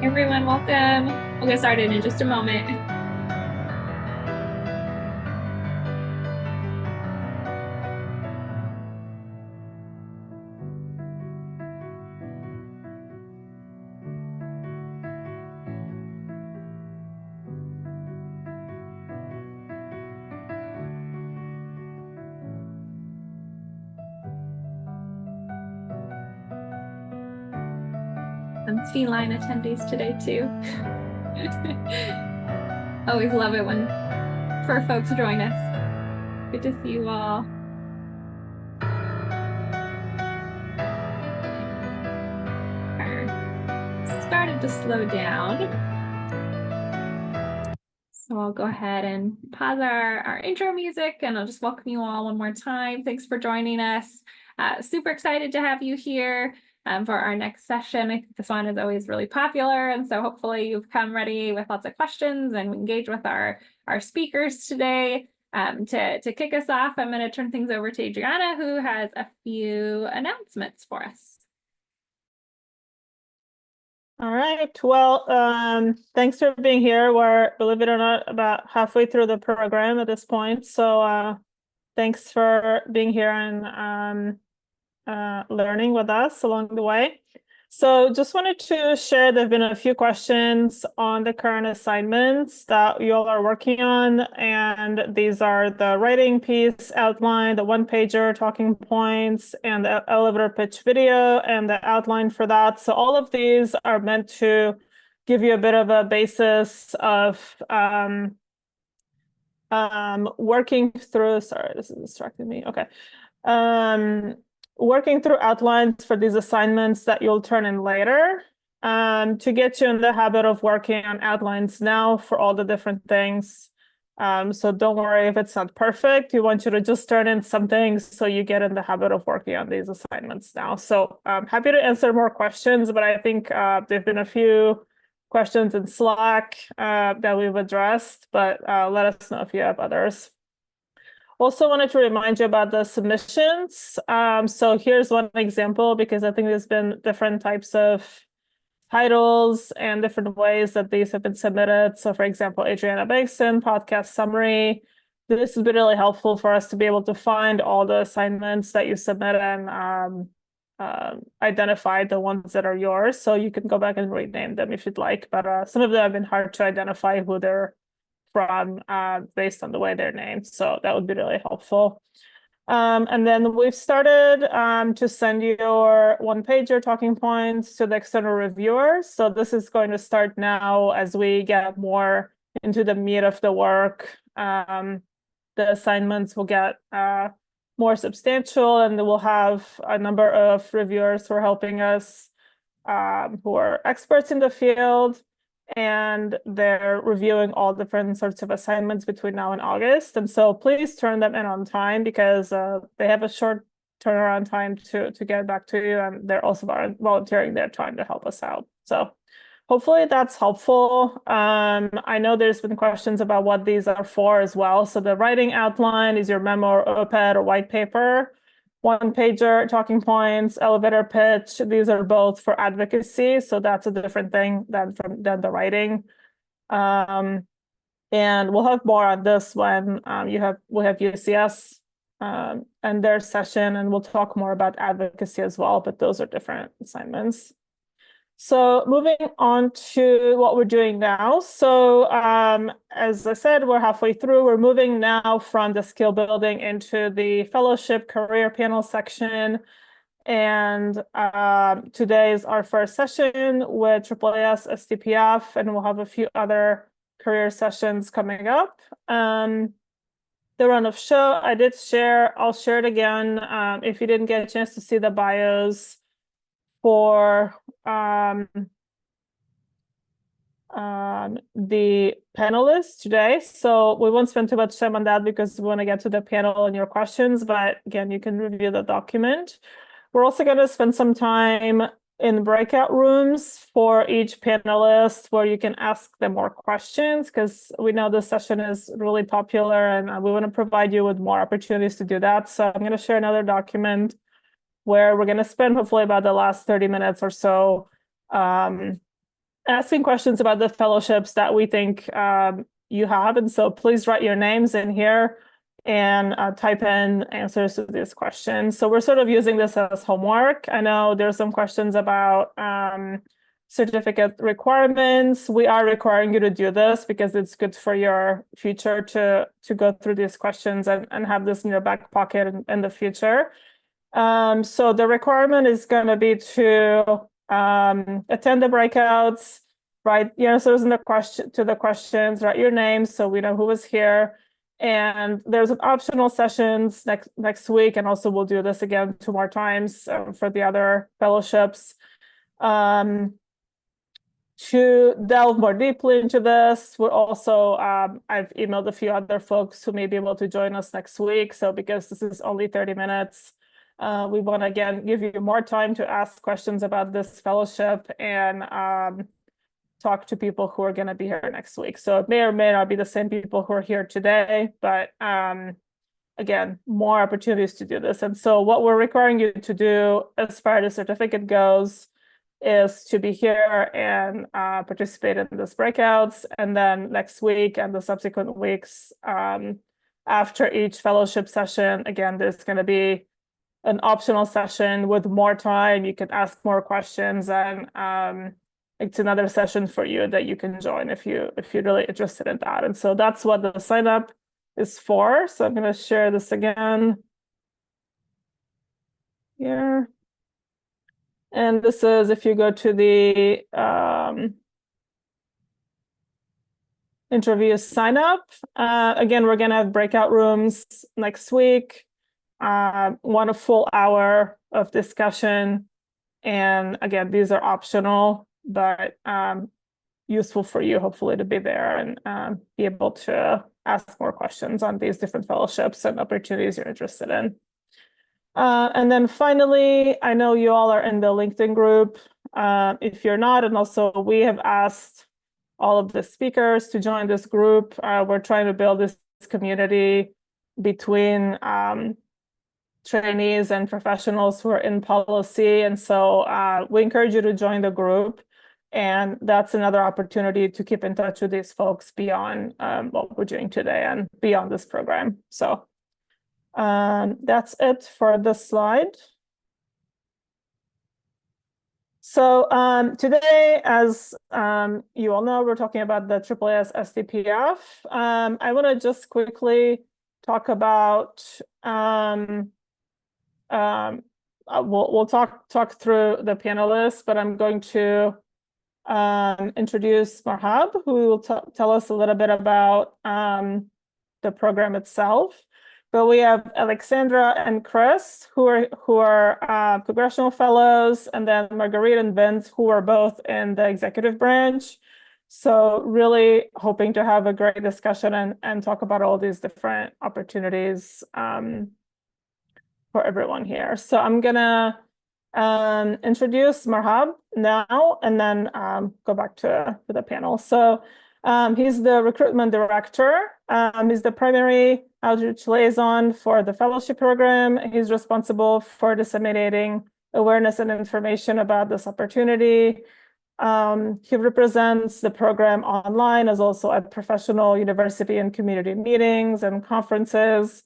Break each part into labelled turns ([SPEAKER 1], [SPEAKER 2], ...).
[SPEAKER 1] Everyone, welcome. We'll get started in just a moment. Some feline attendees today too. Always love it when fur folks join us. Good to see you all. Started to slow down. So I'll go ahead and pause our intro music and I'll just welcome you all one more time. Thanks for joining us. Super excited to have you here for our next session. I think this one is always really popular. And so hopefully you've come ready with lots of questions and engage with our speakers today. To kick us off, I'm going to turn things over to Adriana, who has a few announcements for us.
[SPEAKER 2] All right. Well, thanks for being here. We're, believe it or not, about halfway through the program at this point. So thanks for being here and learning with us along the way. So just wanted to share, there have been a few questions on the current assignments that you all are working on. And these are the writing piece outline, the one-pager talking points, and the elevator pitch video, and the outline for that. So all of these are meant to give you a bit of a basis of working through, sorry, this is distracting me. Okay. Working through outlines for these assignments that you'll turn in later, to get you in the habit of working on outlines now for all the different things. So don't worry if it's not perfect. We want you to just turn in some things so you get in the habit of working on these assignments now. So I'm happy to answer more questions, but I think there've been a few questions in Slack that we've addressed, but let us know if you have others. Also wanted to remind you about the submissions. So here's one example, because I think there's been different types of titles and different ways that these have been submitted. So for example, Adriana Bankston, podcast summary. This has been really helpful for us to be able to find all the assignments that you submit and identify the ones that are yours. So you can go back and rename them if you'd like, but some of them have been hard to identify who they're from based on the way they're named. So that would be really helpful. And then we've started to send your one-pager talking points to the external reviewers. So this is going to start now as we get more into the meat of the work. The assignments will get more substantial, and we'll have a number of reviewers who are helping us, who are experts in the field, and they're reviewing all different sorts of assignments between now and August. And so please turn them in on time, because they have a short turnaround time to get back to you, and they're also volunteering their time to help us out. So hopefully that's helpful. I know there's been questions about what these are for as well. So the writing outline is your memo or op-ed or white paper. One-pager, talking points, elevator pitch. These are both for advocacy, so that's a different thing than the writing. And we'll have more on this when we have UCS and their session, and we'll talk more about advocacy as well. But those are different assignments. So moving on to what we're doing now. So as I said, we're halfway through. We're moving now from the skill building into the fellowship career panel section. And today is our first session with AAAS STPF, and we'll have a few other career sessions coming up. The run of show, I did share, I'll share it again. If you didn't get a chance to see the bios for the panelists today. So we won't spend too much time on that because we want to get to the panel and your questions, but again, you can review the document. We're also going to spend some time in breakout rooms for each panelist where you can ask them more questions, because we know this session is really popular and we want to provide you with more opportunities to do that. So I'm going to share another document where we're going to spend hopefully about the last 30 minutes or so asking questions about the fellowships that we think you have. And so please write your names in here and type in answers to these questions. So we're sort of using this as homework. I know there's some questions about certificate requirements. We are requiring you to do this because it's good for your future to go through these questions and have this in your back pocket in the future. So the requirement is going to be to attend the breakouts, write the answers in the questions, write your name so we know who was here. And there's an optional sessions next week, and also we'll do this again 2 more times for the other fellowships. To delve more deeply into this, we're also, I've emailed a few other folks who may be able to join us next week. So because this is only 30 minutes, we want to, again, give you more time to ask questions about this fellowship and talk to people who are going to be here next week. So it may or may not be the same people who are here today, but again, more opportunities to do this. And so what we're requiring you to do as far as the certificate goes is to be here and participate in these breakouts. And then next week and the subsequent weeks after each fellowship session, again, there's going to be an optional session with more time. You can ask more questions, and it's another session for you that you can join if you're really interested in that. And so that's what the sign up is for. So I'm going to share this again here. And this is if you go to the interview sign up. Again, we're going to have breakout rooms next week. 1 full hour of discussion. And again, these are optional, but useful for you, hopefully, to be there and be able to ask more questions on these different fellowships and opportunities you're interested in. And then finally, I know you all are in the LinkedIn group. If you're not, and also we have asked all of the speakers to join this group. We're trying to build this community between trainees and professionals who are in policy. And so we encourage you to join the group. And that's another opportunity to keep in touch with these folks beyond what we're doing today and beyond this program. So that's it for this slide. So today, as you all know, we're talking about the AAAS STPF. I want to just quickly talk about, we'll talk through the panelists, but I'm going to introduce Mehrab, who will tell us a little bit about the program itself. But we have Alexandra and Chris, who are Congressional Fellows, and then Marguerite and Vince, who are both in the executive branch. So really hoping to have a great discussion and talk about all these different opportunities for everyone here. So I'm gonna introduce Mehrab now, and then go back to the panel. So he's the recruitment director. He's the primary outreach liaison for the fellowship program. He's responsible for disseminating awareness and information about this opportunity. He represents the program online, as also at professional, university, and community meetings and conferences.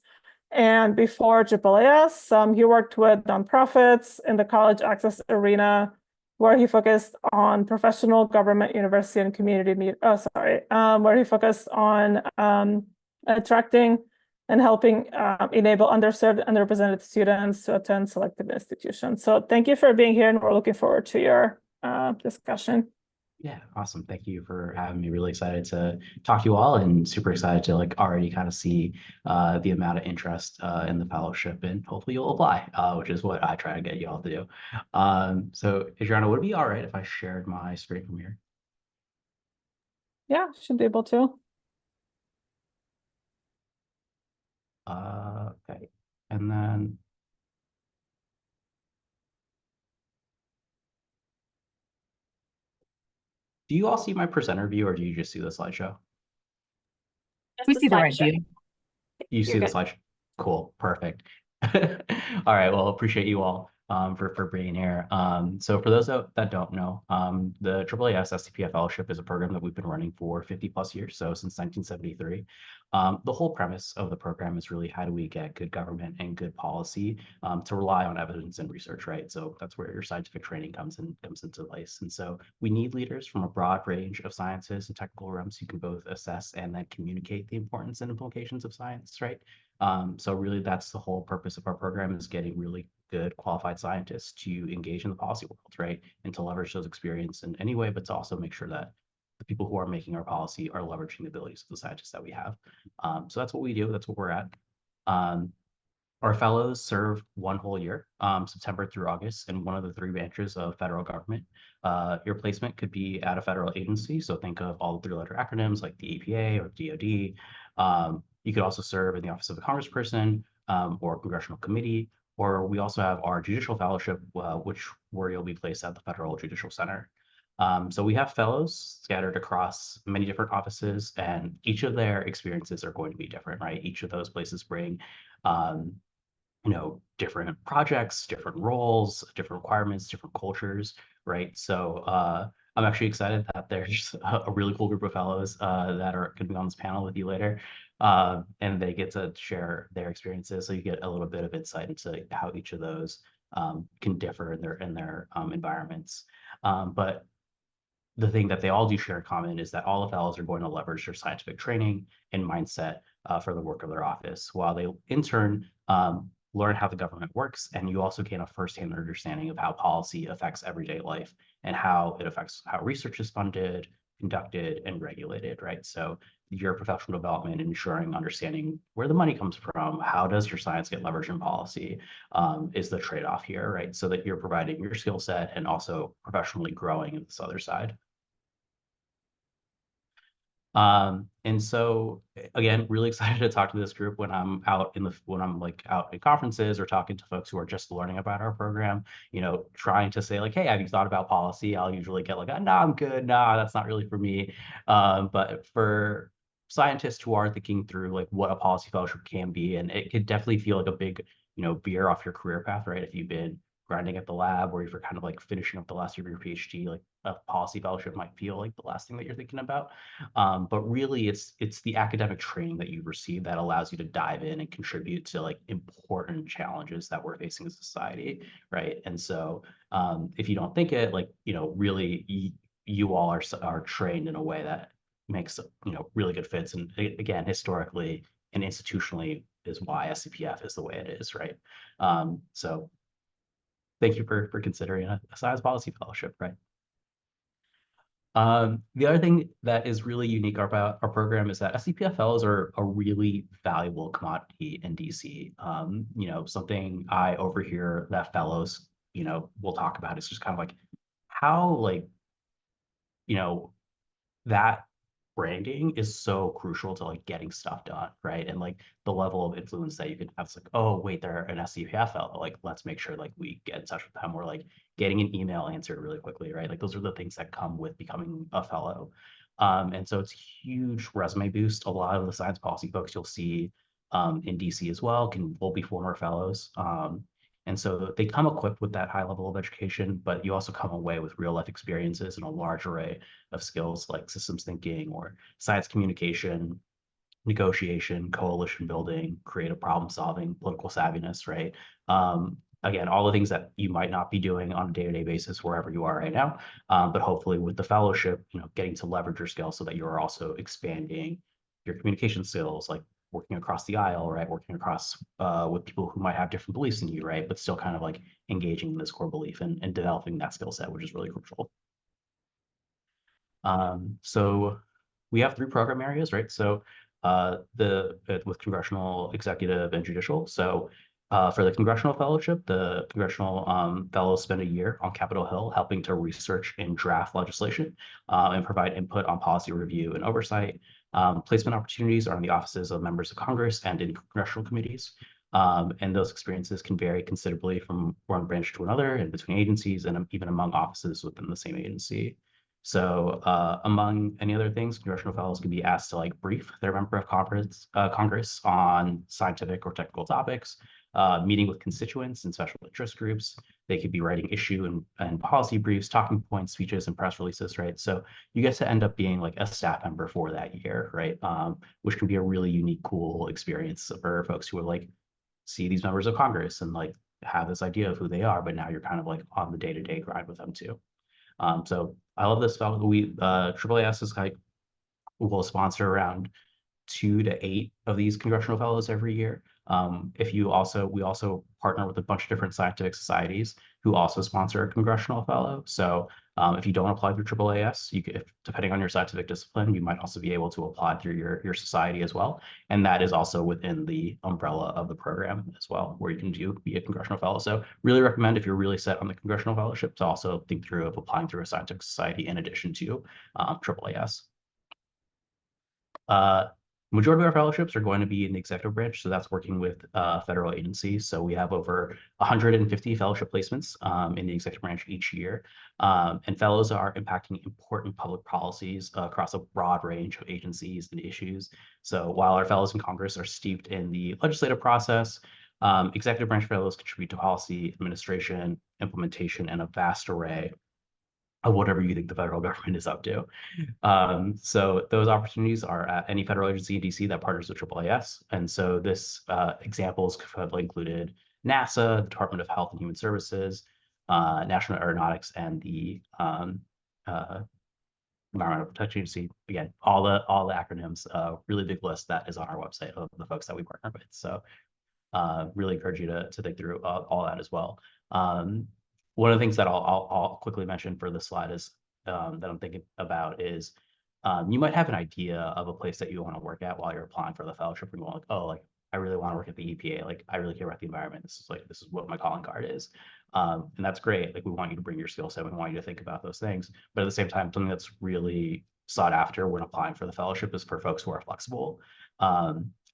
[SPEAKER 2] And before AAAS, he worked with nonprofits in the college access arena, where he focused on professional, government, university, and community where he focused on attracting and helping enable underserved and underrepresented students to attend selected institutions. So thank you for being here, and we're looking forward to your discussion.
[SPEAKER 3] Yeah, awesome. Thank you for having me. Really excited to talk to you all, and super excited to already kind of see the amount of interest in the fellowship, and hopefully you'll apply, which is what I try to get you all to do. So Adriana, would it be all right if I shared my screen from here?
[SPEAKER 2] Yeah, should be able to.
[SPEAKER 3] Okay, and then do you all see my presenter view, or do you just see the slideshow?
[SPEAKER 4] We see the right view.
[SPEAKER 3] You see the slideshow? Cool, perfect. All right, well, appreciate you all. for being here. So for those that don't know, the AAAS STPF Fellowship is a program that we've been running for 50 plus years, so since 1973. The whole premise of the program is really how do we get good government and good policy to rely on evidence and research, right? So that's where your scientific training comes into place. And so we need leaders from a broad range of sciences and technical realms who can both assess and then communicate the importance and implications of science, right? So really that's the whole purpose of our program, is getting really good qualified scientists to engage in the policy world, right? And to leverage those experience in any way, but to also make sure that the people who are making our policy are leveraging the abilities of the scientists that we have. So that's what we do. That's what we're at. Our fellows serve one whole year, September through August, in one of the three branches of federal government. Your placement could be at a federal agency, so think of all the three-letter acronyms like the EPA or DoD. You could also serve in the office of a congressperson or congressional committee, or we also have our judicial fellowship, where you'll be placed at the Federal Judicial Center. So we have fellows scattered across many different offices, and each of their experiences are going to be different, right? Each of those places bring different projects, different roles, different requirements, different cultures, right? So I'm actually excited that there's a really cool group of fellows that are going to be on this panel with you later, and they get to share their experiences. So you get a little bit of insight into how each of those can differ in their environments. But the thing that they all do share in common is that all the fellows are going to leverage their scientific training and mindset for the work of their office, while they in turn learn how the government works, and you also gain a firsthand understanding of how policy affects everyday life and how it affects how research is funded, conducted, and regulated, right? So your professional development, ensuring understanding where the money comes from, how does your science get leveraged in policy, is the trade-off here, right? So that you're providing your skill set and also professionally growing in this other side. And so again, really excited to talk to this group when I'm out in conferences or talking to folks who are just learning about our program, trying to say like, hey, have you thought about policy? I'll usually get like, no, I'm good. No, that's not really for me. But for scientists who are thinking through like what a policy fellowship can be, and it could definitely feel like a big, veer off your career path, right? If you've been grinding at the lab, or if you're kind of like finishing up the last year of your PhD, like a policy fellowship might feel like the last thing that you're thinking about. But really it's the academic training that you receive that allows you to dive in and contribute to like important challenges that we're facing as a society, right? And so if you don't think it, like, really you all are trained in a way that makes, really good fits. And again, historically and institutionally is why STPF is the way it is, right? So thank you for considering a science policy fellowship, right? The other thing that is really unique about our program is that STPF fellows are a really valuable commodity in DC. Something I overhear that fellows, will talk about is just kind of like how, like, that branding is so crucial to like getting stuff done, right? And like the level of influence that you can have. It's like, oh wait, they're an STPF fellow, like let's make sure like we get in touch with them, or like getting an email answered really quickly, right? Like those are the things that come with becoming a fellow. And so it's a huge resume boost. A lot of the science policy folks you'll see in DC as well will be former fellows. And so they come equipped with that high level of education, but you also come away with real life experiences and a large array of skills like systems thinking or science communication, negotiation, coalition building, creative problem solving, political savviness, right? Again, all the things that you might not be doing on a day-to-day basis wherever you are right now, but hopefully with the fellowship, getting to leverage your skills so that you're also expanding your communication skills, like working across the aisle, right? Working across with people who might have different beliefs than you, right? But still kind of like engaging in this core belief and developing that skill set, which is really crucial. So we have 3 program areas, right? So with congressional, executive, and judicial. So for the congressional fellowship, the congressional fellows spend a year on Capitol Hill helping to research and draft legislation and provide input on policy review and oversight. Placement opportunities are in the offices of members of Congress and in congressional committees. And those experiences can vary considerably from one branch to another and between agencies and even among offices within the same agency. So among any other things, congressional fellows can be asked to like brief their member of Congress on scientific or technical topics, meeting with constituents and special interest groups. They could be writing issue and policy briefs, talking points, speeches, and press releases, right? So you get to end up being like a staff member for that year, right? Which can be a really unique, cool experience for folks who are like, see these members of Congress and like have this idea of who they are, but now you're kind of like on the day-to-day grind with them too. So I love this. AAAS is like, will sponsor around 2 to 8 of these congressional fellows every year. We also partner with a bunch of different scientific societies who also sponsor a congressional fellow. So if you don't apply through AAAS, depending on your scientific discipline, you might also be able to apply through your society as well. And that is also within the umbrella of the program as well, where you can be a congressional fellow. So really recommend, if you're really set on the congressional fellowship, to also think through of applying through a scientific society in addition to AAAS. Majority of our fellowships are going to be in the executive branch, so that's working with federal agencies. So we have over 150 fellowship placements in the executive branch each year, and fellows are impacting important public policies across a broad range of agencies and issues. So while our fellows in Congress are steeped in the legislative process, executive branch fellows contribute to policy, administration, implementation, and a vast array of whatever you think the federal government is up to. So those opportunities are at any federal agency in DC that partners with AAAS. And so this examples have included NASA, the Department of Health and Human Services, National Aeronautics, and the Environmental Protection Agency. Again, all the acronyms, really big list that is on our website of the folks that we partner with. So really encourage you to think through all that as well. One of the things that I'll quickly mention for this slide is that I'm thinking about is you might have an idea of a place that you want to work at while you're applying for the fellowship, and you're like, oh, like I really want to work at the EPA. Like I really care about the environment. This is what my calling card is, and that's great. Like we want you to bring your skill set. We want you to think about those things, but at the same time, something that's really sought after when applying for the fellowship is for folks who are flexible.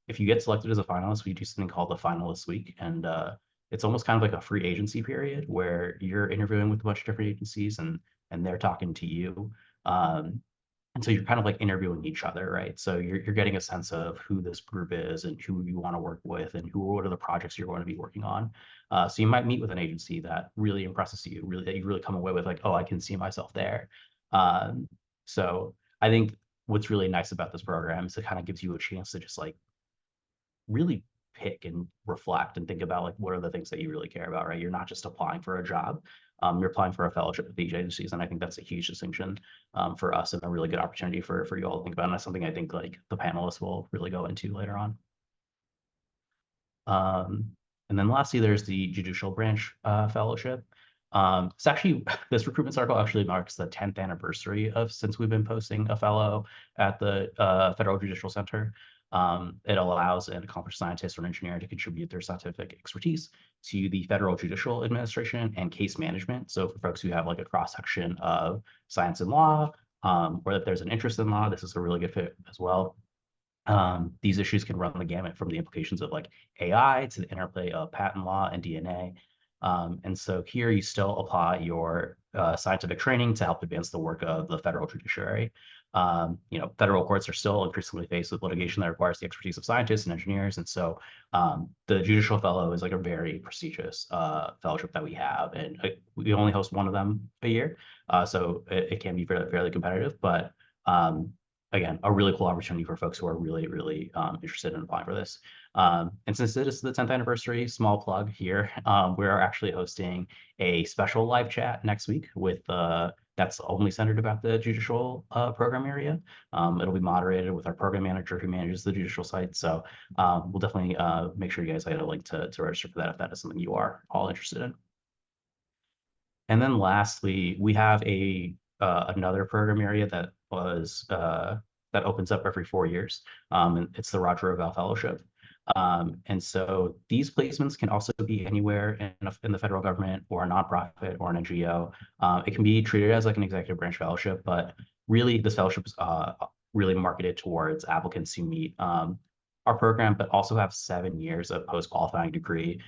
[SPEAKER 3] If you get selected as a finalist, we do something called the Finalist Week, and it's almost kind of like a free agency period where you're interviewing with a bunch of different agencies and they're talking to you. And so you're kind of like interviewing each other, right? So you're getting a sense of who this group is and who you want to work with and what are the projects you're going to be working on. So you might meet with an agency that really impresses you, that you really come away with like, oh, I can see myself there. So I think what's really nice about this program is it kind of gives you a chance to just like really pick and reflect and think about like what are the things that you really care about, right? You're not just applying for a job, you're applying for a fellowship with these agencies, and I think that's a huge distinction for us and a really good opportunity for you all to think about. And that's something I think like the panelists will really go into later on. And then lastly, there's the judicial branch fellowship. It's actually, this recruitment circle actually marks the 10th anniversary since we've been posting a fellow at the Federal Judicial Center. It allows an accomplished scientist or engineer to contribute their scientific expertise to the federal judicial administration and case management. So for folks who have like a cross-section of science and law, or that there's an interest in law, this is a really good fit as well. These issues can run the gamut from the implications of like AI to the interplay of patent law and DNA. And so here you still apply your scientific training to help advance the work of the federal judiciary. Federal courts are still increasingly faced with litigation that requires the expertise of scientists and engineers. And so the Judicial Fellow is like a very prestigious fellowship that we have. And we only host one of them a year. So it can be fairly competitive, but again, a really cool opportunity for folks who are really, really interested in applying for this. And since it is the 10th anniversary, small plug here, we're actually hosting a special live chat next week with that's only centered about the judicial program area. It'll be moderated with our program manager who manages the judicial site. So we'll definitely make sure you guys get a link to register for that if that is something you are all interested in. And then lastly, we have another program area that opens up every 4 years. And it's the Roger Revelle Fellowship. And so these placements can also be anywhere in the federal government or a nonprofit or an NGO. It can be treated as like an executive branch fellowship, but really this fellowship is really marketed towards applicants who meet our program, but also have 7 years of post-qualifying degree,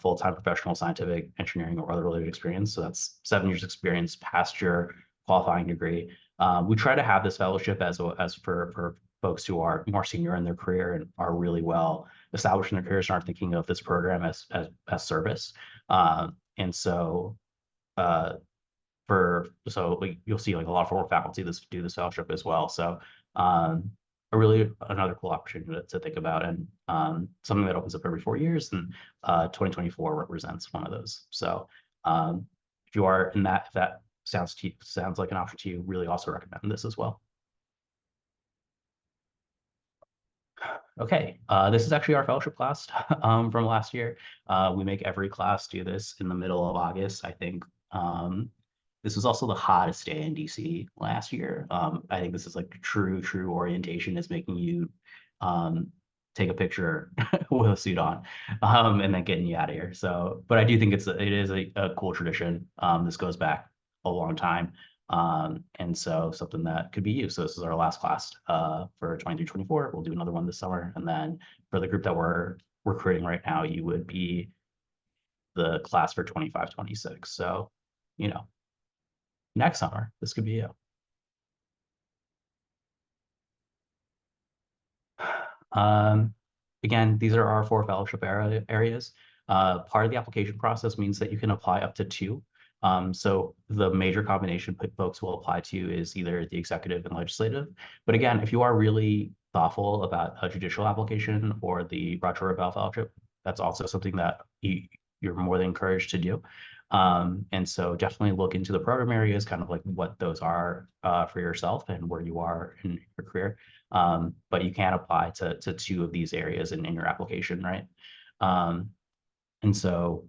[SPEAKER 3] full-time professional scientific engineering or other related experience. So that's 7 years experience past your qualifying degree. We try to have this fellowship as for folks who are more senior in their career and are really well established in their careers and are thinking of this program as service. And so you'll see like a lot of former faculty do this fellowship as well. So another cool opportunity to think about, and something that opens up every 4 years, and 2024 represents one of those. So if you are in that, if that sounds like an option to you, really also recommend this as well. Okay, this is actually our fellowship class from last year. We make every class do this in the middle of August. I think this was also the hottest day in DC last year. I think this is like true orientation, is making you take a picture with a suit on and then getting you out of here. So, but I do think it is a cool tradition. This goes back a long time. And so something that could be used. So this is our last class for 23-24. We'll do another one this summer. And then for the group that we're recruiting right now, you would be the class for 25-26. So, you know, next summer, this could be you. Again, these are our 4 fellowship areas. Part of the application process means that you can apply up to 2. So the major combination folks will apply to is either the executive and legislative. But again, if you are really thoughtful about a judicial application or the Roger Bell Fellowship, that's also something that you're more than encouraged to do. And so definitely look into the program areas, kind of like what those are for yourself and where you are in your career. But you can apply to 2 of these areas in your application, right? And so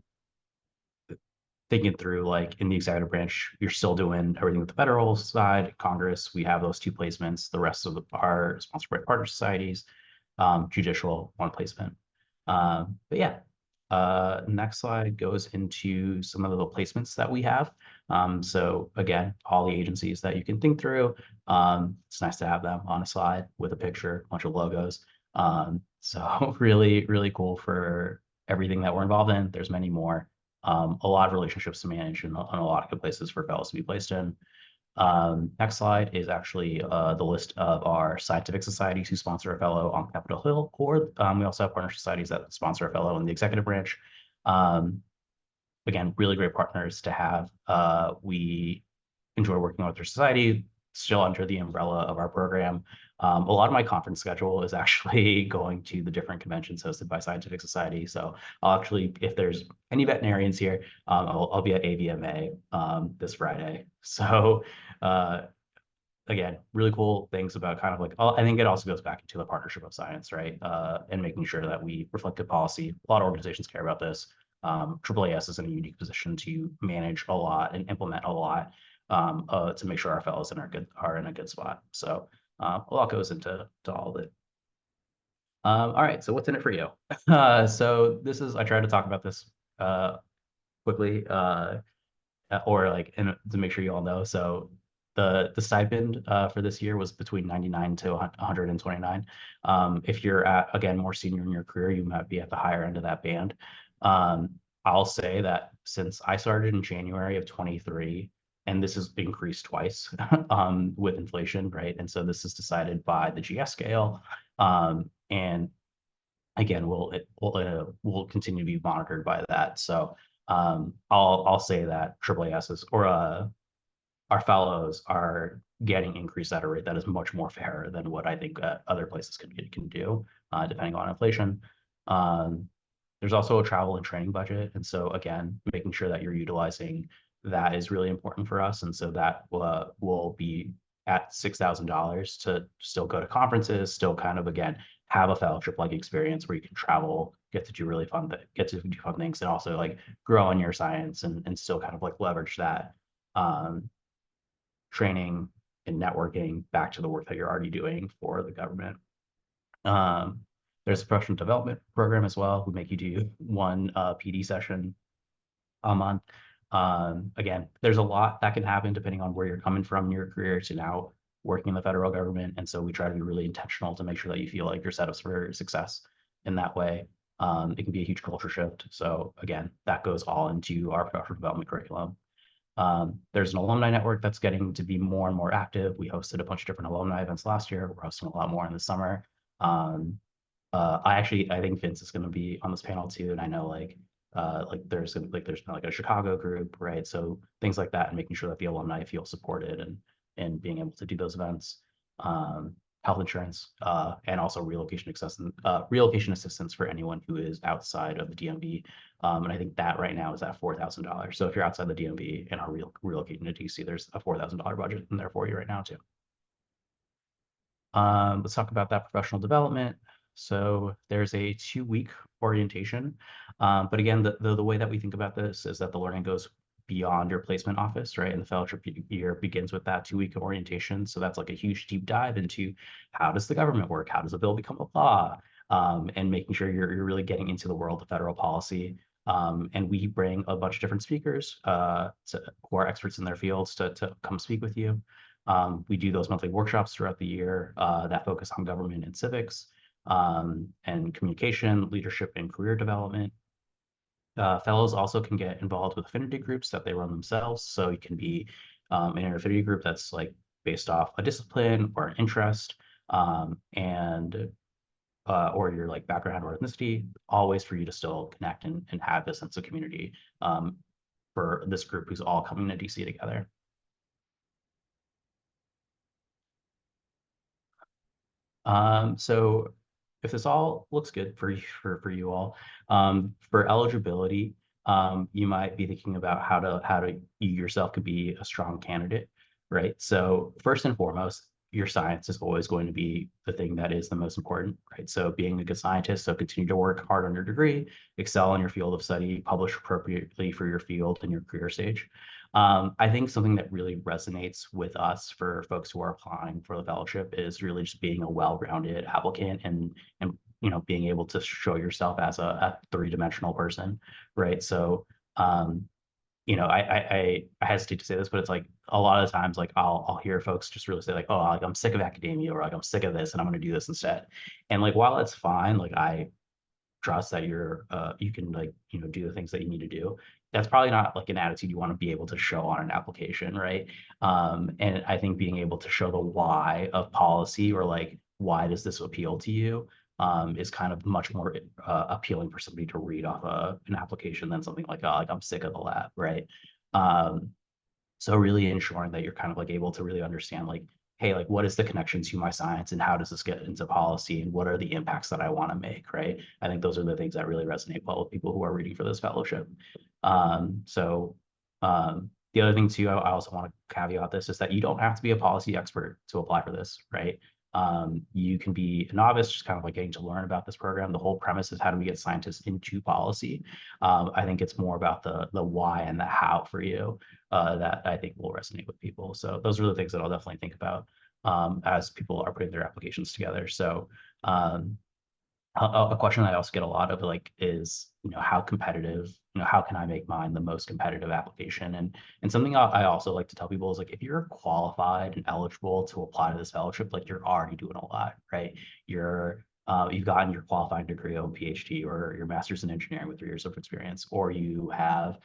[SPEAKER 3] thinking through, like in the executive branch, you're still doing everything with the federal side. Congress, we have those 2 placements. The rest of our sponsored by partner societies. Judicial, 1 placement. But yeah, next slide goes into some of the placements that we have. So again, all the agencies that you can think through. It's nice to have them on a slide with a picture, a bunch of logos. So really cool for everything that we're involved in. There's many more. A lot of relationships to manage and a lot of good places for fellows to be placed in. Next slide is actually the list of our scientific societies who sponsor a fellow on Capitol Hill, or we also have partner societies that sponsor a fellow in the executive branch. Again, really great partners to have. We enjoy working with their society, still under the umbrella of our program. A lot of my conference schedule is actually going to the different conventions hosted by scientific society. So I'll actually, if there's any veterinarians here, I'll be at AVMA this Friday. So again, really cool things about kind of like, I think it also goes back into the partnership of science, right? And making sure that we reflect good policy. A lot of organizations care about this. AAAS is in a unique position to manage a lot and implement a lot to make sure our fellows are in a good spot. So a lot goes into all of it. All right, so what's in it for you? So this is, I tried to talk about this quickly, or like to make sure you all know. So the stipend for this year was between 99 to 129. If you're at, again, more senior in your career, you might be at the higher end of that band. I'll say that since I started in January of 23, and this has increased twice with inflation, right? And so this is decided by the GS scale. And again, we'll continue to be monitored by that. So I'll say that AAAS or our fellows are getting increased at a rate that is much more fair than what I think other places can do, depending on inflation. There's also a travel and training budget. And so again, making sure that you're utilizing that is really important for us. And so that will be at $6,000 to still go to conferences, still kind of, again, have a fellowship-like experience where you can travel, get to do fun things, and also like grow in your science and still kind of like leverage that training and networking back to the work that you're already doing for the government. There's a professional development program as well. We make you do 1 PD session a month. Again, there's a lot that can happen depending on where you're coming from in your career to now working in the federal government. And so we try to be really intentional to make sure that you feel like you're set up for success in that way. It can be a huge culture shift. So again, that goes all into our professional development curriculum. There's an alumni network that's getting to be more and more active. We hosted a bunch of different alumni events last year. We're hosting a lot more in the summer. I think Vince is going to be on this panel too, and I know there's been like a Chicago group, right? So things like that, and making sure that the alumni feel supported and being able to do those events. Health insurance, and also relocation assistance for anyone who is outside of the DMV. And I think that right now is at $4,000. So if you're outside the DMV and are relocating to DC, there's a $4,000 budget in there for you right now too. Let's talk about that professional development. So there's a 2-week orientation. But again, the way that we think about this is that the learning goes beyond your placement office, right? And the fellowship year begins with that 2-week orientation. So that's like a huge deep dive into how does the government work? How does a bill become a law? And making sure you're really getting into the world of federal policy. And we bring a bunch of different speakers who are experts in their fields to come speak with you. We do those monthly workshops throughout the year that focus on government and civics, and communication, leadership, and career development. Fellows also can get involved with affinity groups that they run themselves. So you can be in an affinity group that's like based off a discipline or an interest, and or your like background or ethnicity, always for you to still connect and have this sense of community for this group who's all coming to DC together. So if this all looks good for you all, for eligibility, you might be thinking about how to you yourself could be a strong candidate, right? So first and foremost, your science is always going to be the thing that is the most important, right? So being a good scientist, so continue to work hard on your degree, excel in your field of study, publish appropriately for your field and your career stage. I think something that really resonates with us for folks who are applying for the fellowship is really just being a well-rounded applicant and being able to show yourself as a three-dimensional person, right? So I hesitate to say this, but it's like a lot of the times, like I'll hear folks just really say like, oh, like I'm sick of academia, or like I'm sick of this and I'm going to do this instead. And like, while it's fine, like I trust that you can like, do the things that you need to do. That's probably not like an attitude you want to be able to show on an application, right? And I think being able to show the why of policy, or like, why does this appeal to you, is kind of much more appealing for somebody to read off an application than something like, oh, like I'm sick of the lab, right? So really ensuring that you're kind of like able to really understand like, hey, like what is the connection to my science and how does this get into policy and what are the impacts that I want to make, right? I think those are the things that really resonate well with people who are reading for this fellowship. The other thing too, I also want to caveat this, is that you don't have to be a policy expert to apply for this, right? You can be a novice, just kind of like getting to learn about this program. The whole premise is how do we get scientists into policy? I think it's more about the why and the how for you that I think will resonate with people. So those are the things that I'll definitely think about as people are putting their applications together. So a question I also get a lot of like is, how competitive, how can I make mine the most competitive application? And something I also like to tell people is like, if you're qualified and eligible to apply to this fellowship, like you're already doing a lot, right? You've gotten your qualifying degree or PhD or your master's in engineering with 3 years of experience, or you have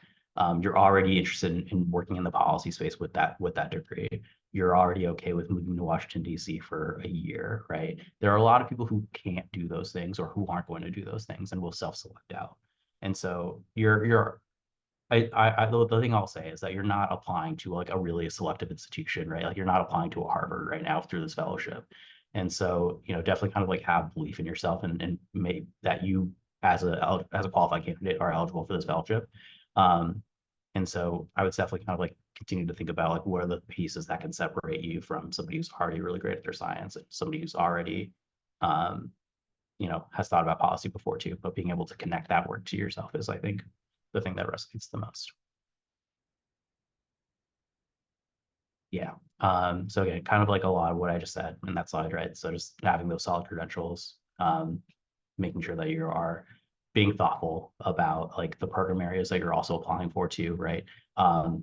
[SPEAKER 3] you're already interested in working in the policy space with that degree. You're already okay with moving to Washington, D.C. for a year, right? There are a lot of people who can't do those things or who aren't going to do those things and will self-select out. And so the thing I'll say is that you're not applying to like a really selective institution, right? Like you're not applying to a Harvard right now through this fellowship. And so, definitely kind of like have belief in yourself and make that you as a qualified candidate are eligible for this fellowship. And so I would definitely kind of like continue to think about like what are the pieces that can separate you from somebody who's already really great at their science and somebody who's already has thought about policy before too, but being able to connect that work to yourself is, I think, the thing that resonates the most. Yeah. So again, kind of like a lot of what I just said in that slide, right? So just having those solid credentials, making sure that you are being thoughtful about like the program areas that you're also applying for too, right?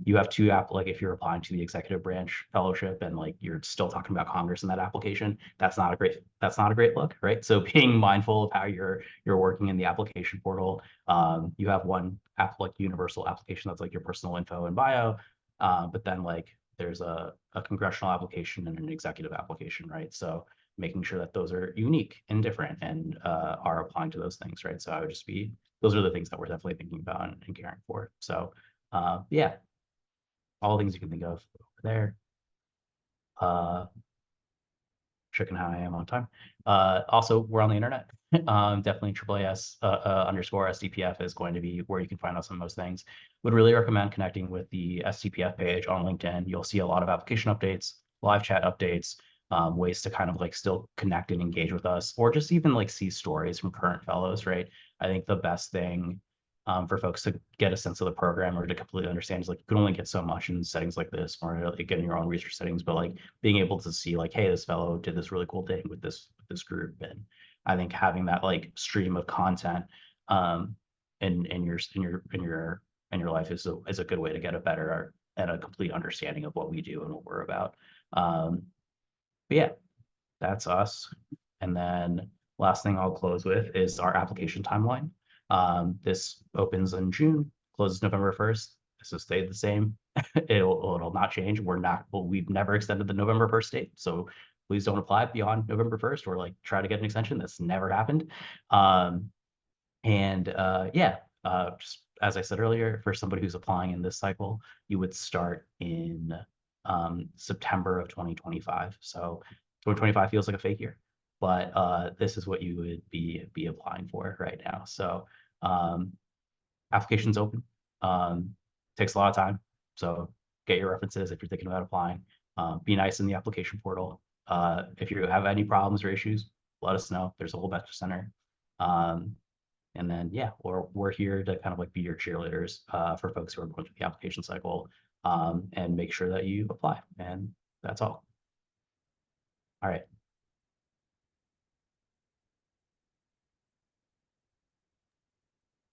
[SPEAKER 3] You have like if you're applying to the executive branch fellowship and like you're still talking about Congress in that application, that's not a great look, right? So being mindful of how you're working in the application portal. You have one like universal application that's like your personal info and bio, but then like there's a congressional application and an executive application, right? So making sure that those are unique and different and are applying to those things, right? So I would just be, those are the things that we're definitely thinking about and caring for. So yeah, all the things you can think of over there. Checking how I am on time. Also, we're on the internet. Definitely AAAS underscore STPF is going to be where you can find us on most things. Would really recommend connecting with the STPF page on LinkedIn. You'll see a lot of application updates, live chat updates, ways to kind of like still connect and engage with us, or just even like see stories from current fellows, right? I think the best thing for folks to get a sense of the program or to completely understand is like you can only get so much in settings like this, or like getting your own research settings, but like being able to see like, hey, this fellow did this really cool thing with this group. And I think having that like stream of content in your life is a good way to get a better and a complete understanding of what we do and what we're about. But yeah, that's us. And then last thing I'll close with is our application timeline. This opens in June, closes November 1st. This will stay the same. It'll not change. We've never extended the November 1st date. So please don't apply beyond November 1st or like try to get an extension. That's never happened. Yeah, just as I said earlier, for somebody who's applying in this cycle, you would start in September of 2025. So 2025 feels like a fake year, but this is what you would be applying for right now. So application's open. Takes a lot of time. So get your references if you're thinking about applying. Be nice in the application portal. If you have any problems or issues, let us know. There's a whole Vector Center. And then, yeah, we're here to kind of like be your cheerleaders for folks who are going through the application cycle and make sure that you apply. And that's all. All right.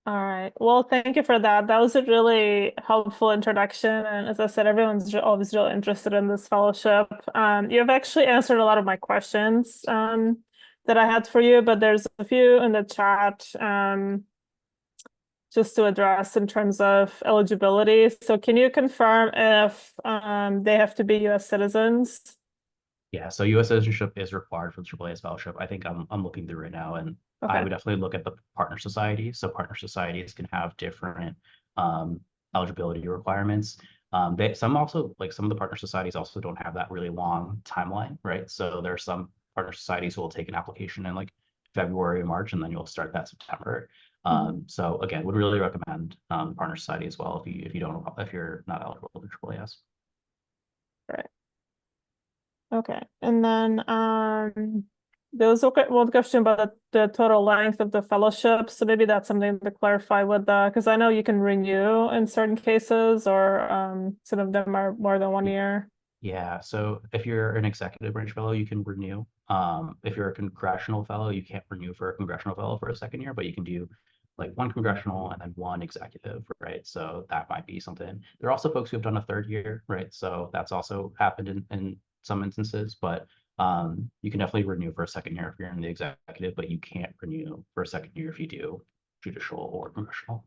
[SPEAKER 2] All right. Well, thank you for that. That was a really helpful introduction. And as I said, everyone's always really interested in this fellowship. You've actually answered a lot of my questions that I had for you, but there's a few in the chat just to address in terms of eligibility. So can you confirm if they have to be US citizens?
[SPEAKER 3] Yeah, so US citizenship is required for the AAAS fellowship. I think I'm looking through right now, and I would definitely look at the partner societies. So partner societies can have different eligibility requirements. Some of the partner societies also don't have that really long timeline, right? So there are some partner societies who will take an application in like February or March, and then you'll start that September. So again, would really recommend partner society as well if you're not eligible for AAAS.
[SPEAKER 2] Right. Okay, and then there was one question about the total length of the fellowship. So maybe that's something to clarify with because I know you can renew in certain cases, or some of them are more than 1 year.
[SPEAKER 3] Yeah, so if you're an executive branch fellow, you can renew. If you're a congressional fellow, you can't renew for a congressional fellow for a second year, but you can do like one congressional and then one executive, right? So that might be something. There are also folks who have done a third year, right? So that's also happened in some instances, but you can definitely renew for a second year if you're in the executive, but you can't renew for a second year if you do judicial or congressional.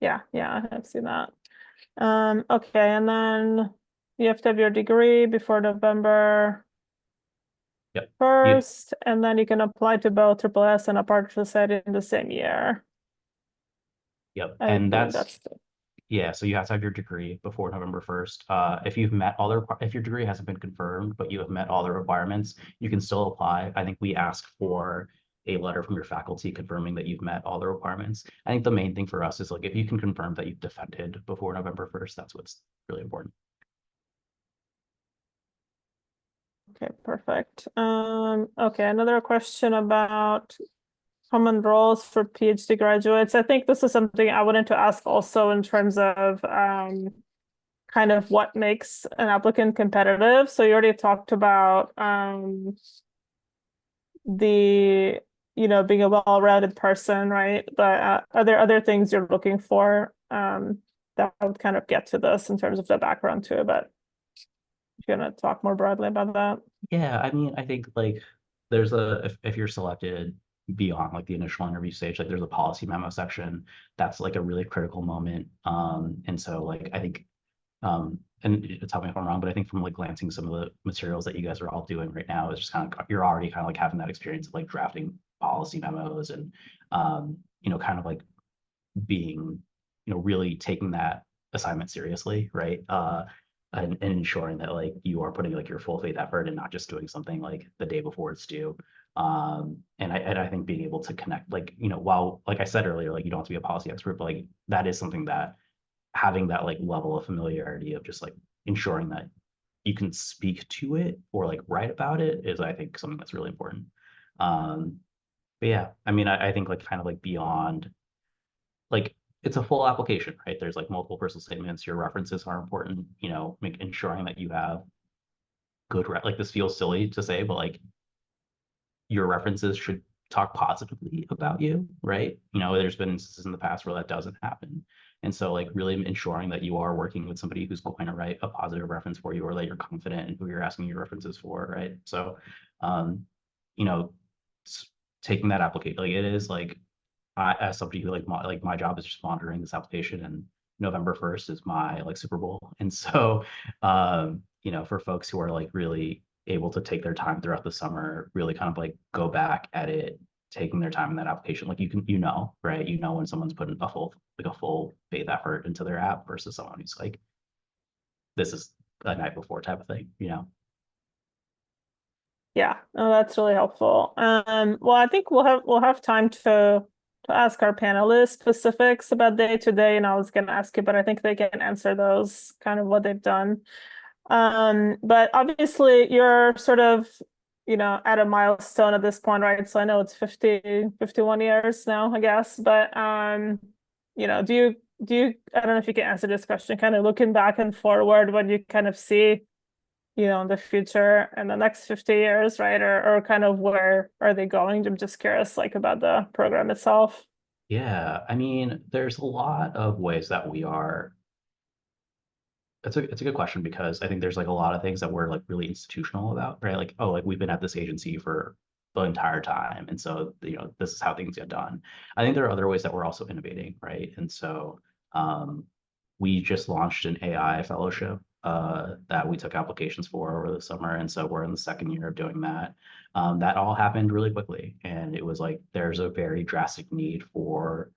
[SPEAKER 2] Yeah, I've seen that. Okay, and then you have to have your degree before November 1st, and then you can apply to both AAAS and a partner society in the same year.
[SPEAKER 3] Yep,
[SPEAKER 2] and that's
[SPEAKER 3] yeah, so you have to have your degree before November 1st. If you've met if your degree hasn't been confirmed, but you have met all the requirements, you can still apply. I think we ask for a letter from your faculty confirming that you've met all the requirements. I think the main thing for us is like if you can confirm that you've defended before November 1st, that's what's really important.
[SPEAKER 2] Okay, perfect. Okay, another question about common roles for PhD graduates. I think this is something I wanted to ask also in terms of kind of what makes an applicant competitive. So you already talked about being a well-rounded person, right? But are there other things you're looking for that would kind of get to this in terms of the background too? But if you're gonna talk more broadly about that.
[SPEAKER 3] Yeah, I mean, I think like there's if you're selected beyond like the initial interview stage, like there's a policy memo section that's like a really critical moment. And so like I think and tell me if I'm wrong, but I think from like glancing some of the materials that you guys are all doing right now is just kind of, you're already kind of like having that experience of like drafting policy memos and, kind of like being, really taking that assignment seriously, right? And ensuring that like you are putting like your full faith effort and not just doing something like the day before it's due. And I think being able to connect, like, while, like I said earlier, like you don't have to be a policy expert, but like that is something that having that like level of familiarity of just like ensuring that you can speak to it or like write about it is, I think, something that's really important. But yeah, I mean, I think like kind of like beyond, like it's a full application, right? There's like multiple personal statements. Your references are important, ensuring that you have good, like this feels silly to say, but like your references should talk positively about you, right? There's been instances in the past where that doesn't happen. And so like really ensuring that you are working with somebody who's going to write a positive reference for you, or that you're confident in who you're asking your references for, right? So, you know, taking that application, like it is like, as somebody who like my job is just monitoring this application, and November 1st is my like Super Bowl. And so, for folks who are like really able to take their time throughout the summer, really kind of like go back at it, taking their time in that application, like you can, right? When someone's putting a full faith effort into their app versus someone who's like, this is a night before type of thing,
[SPEAKER 2] Yeah, no, that's really helpful. Well, I think we'll have time to ask our panelists specifics about day to day, and I was going to ask you, but I think they can answer those, kind of what they've done. But obviously you're sort of, at a milestone at this point, right? So I know it's 51 years now, I guess, but do you, I don't know if you can answer this question, kind of looking back and forward, what you kind of see, in the future and the next 50 years, right? Or kind of where are they going? I'm just curious, like, about the program itself.
[SPEAKER 3] Yeah, I mean, there's a lot of ways that we are. It's a good question, because I think there's like a lot of things that we're like really institutional about, right? Like, oh, like we've been at this agency for the entire time, and so this is how things get done. I think there are other ways that we're also innovating, right? And so we just launched an AI fellowship that we took applications for over the summer, and so we're in the second year of doing that. That all happened really quickly, and it was like there's a very drastic need for,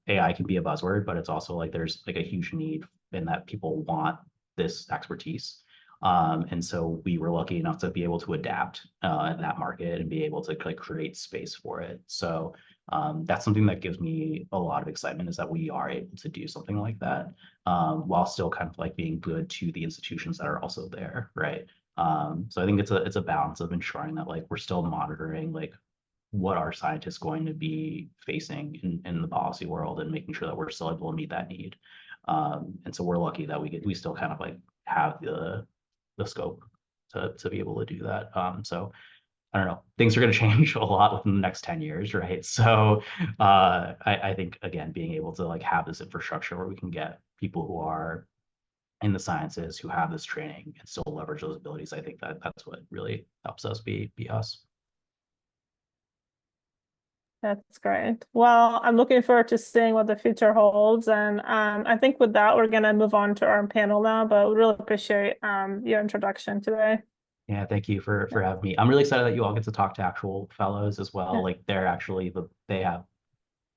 [SPEAKER 3] AI can be a buzzword, but it's also like there's like a huge need in that people want this expertise. And so we were lucky enough to be able to adapt in that market and be able to like create space for it. So that's something that gives me a lot of excitement, is that we are able to do something like that, while still kind of like being good to the institutions that are also there, right? So I think it's a balance of ensuring that like we're still monitoring like what are scientists going to be facing in the policy world, and making sure that we're still able to meet that need. And so we're lucky that we still kind of like have the scope to be able to do that. So I don't know, things are going to change a lot within the next 10 years, right? So I think, again, being able to like have this infrastructure where we can get people who are in the sciences, who have this training, and still leverage those abilities, I think that's what really helps us be us.
[SPEAKER 2] That's great. Well, I'm looking forward to seeing what the future holds. And I think with that, we're going to move on to our panel now, but we really appreciate your introduction today.
[SPEAKER 3] Yeah, thank you for having me. I'm really excited that you all get to talk to actual fellows as well.
[SPEAKER 2] Yeah.
[SPEAKER 3] Like they're actually they have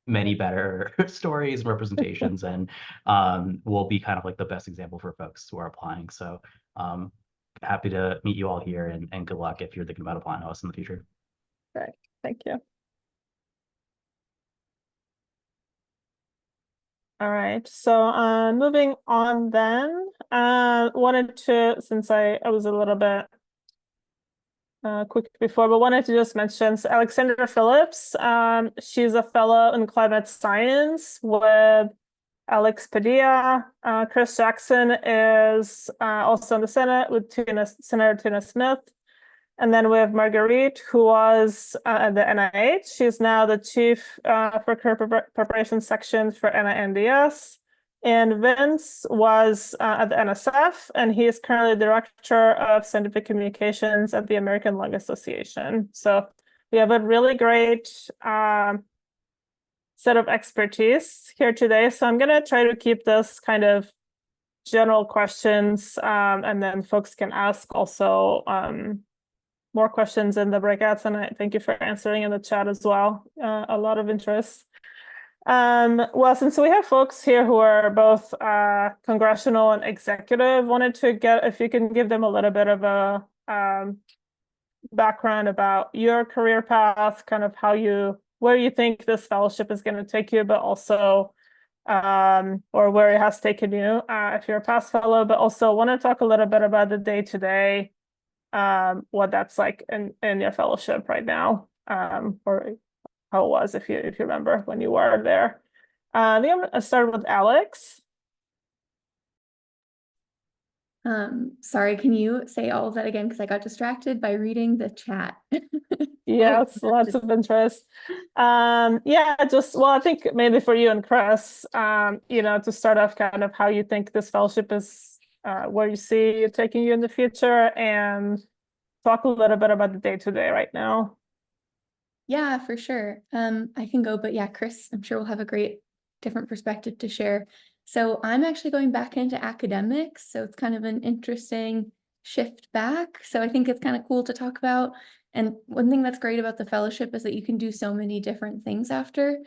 [SPEAKER 3] many better stories and representations, and will be kind of like the best example for folks who are applying. So happy to meet you all here, and good luck if you're thinking about applying to us in the future.
[SPEAKER 2] Great. Thank you. All right, so moving on then, wanted to, since I was a little bit quick before, but wanted to just mention, so Alexandra Phillips, she's a fellow in climate science with Alex Padilla. Chris Jackson is also in the Senate with Senator Tina Smith. And then we have Marguerite, who was at the NIH. She's now the chief for career preparation section for NINDS. And Vince was at the NSF, and he is currently director of scientific communications at the American Lung Association. So we have a really great set of expertise here today. So I'm going to try to keep this kind of general questions, and then folks can ask also more questions in the breakouts. And I thank you for answering in the chat as well. A lot of interest. Well, since we have folks here who are both congressional and executive, wanted to get if you can give them a little bit of a background about your career path, kind of where you think this fellowship is going to take you, but also or where it has taken you if you're a past fellow, but also want to talk a little bit about the day-to-day, what that's like in your fellowship right now, or how it was if you remember when you were there. I think I'm going to start with Alex.
[SPEAKER 5] Sorry, can you say all of that again? Because I got distracted by reading the chat.
[SPEAKER 2] Yes, lots of interest. Yeah, I think maybe for you and Chris, to start off kind of how you think this fellowship is, where you see it taking you in the future, and talk a little bit about the day-to-day right now.
[SPEAKER 5] Yeah, for sure. I can go, but yeah, Chris, I'm sure we'll have a great different perspective to share. So I'm actually going back into academics, so it's kind of an interesting shift back. So I think it's kind of cool to talk about. And one thing that's great about the fellowship is that you can do so many different things after.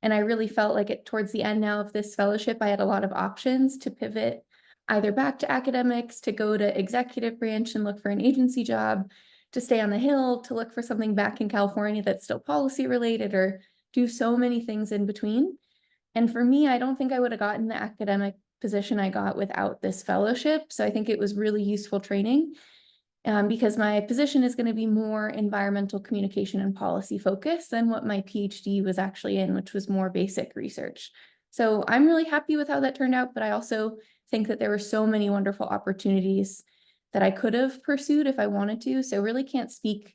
[SPEAKER 5] And I really felt like it towards the end now of this fellowship, I had a lot of options to pivot either back to academics, to go to executive branch and look for an agency job, to stay on the Hill, to look for something back in California that's still policy related, or do so many things in between. And for me, I don't think I would have gotten the academic position I got without this fellowship. So I think it was really useful training because my position is going to be more environmental communication and policy focused than what my PhD was actually in, which was more basic research. So I'm really happy with how that turned out, but I also think that there were so many wonderful opportunities that I could have pursued if I wanted to. So really can't speak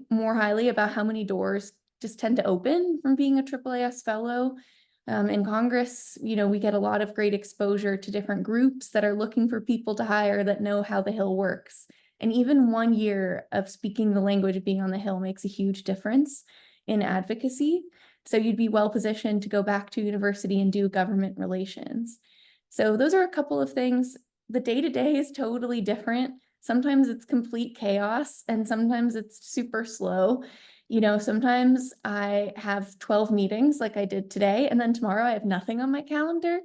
[SPEAKER 5] more highly about how many doors just tend to open from being a AAAS fellow. In Congress, we get a lot of great exposure to different groups that are looking for people to hire that know how the Hill works. And even 1 year of speaking the language of being on the Hill makes a huge difference in advocacy. So you'd be well positioned to go back to university and do government relations. So those are a couple of things. The day-to-day is totally different. Sometimes it's complete chaos and sometimes it's super slow. Sometimes I have 12 meetings like I did today, and then tomorrow I have nothing on my calendar.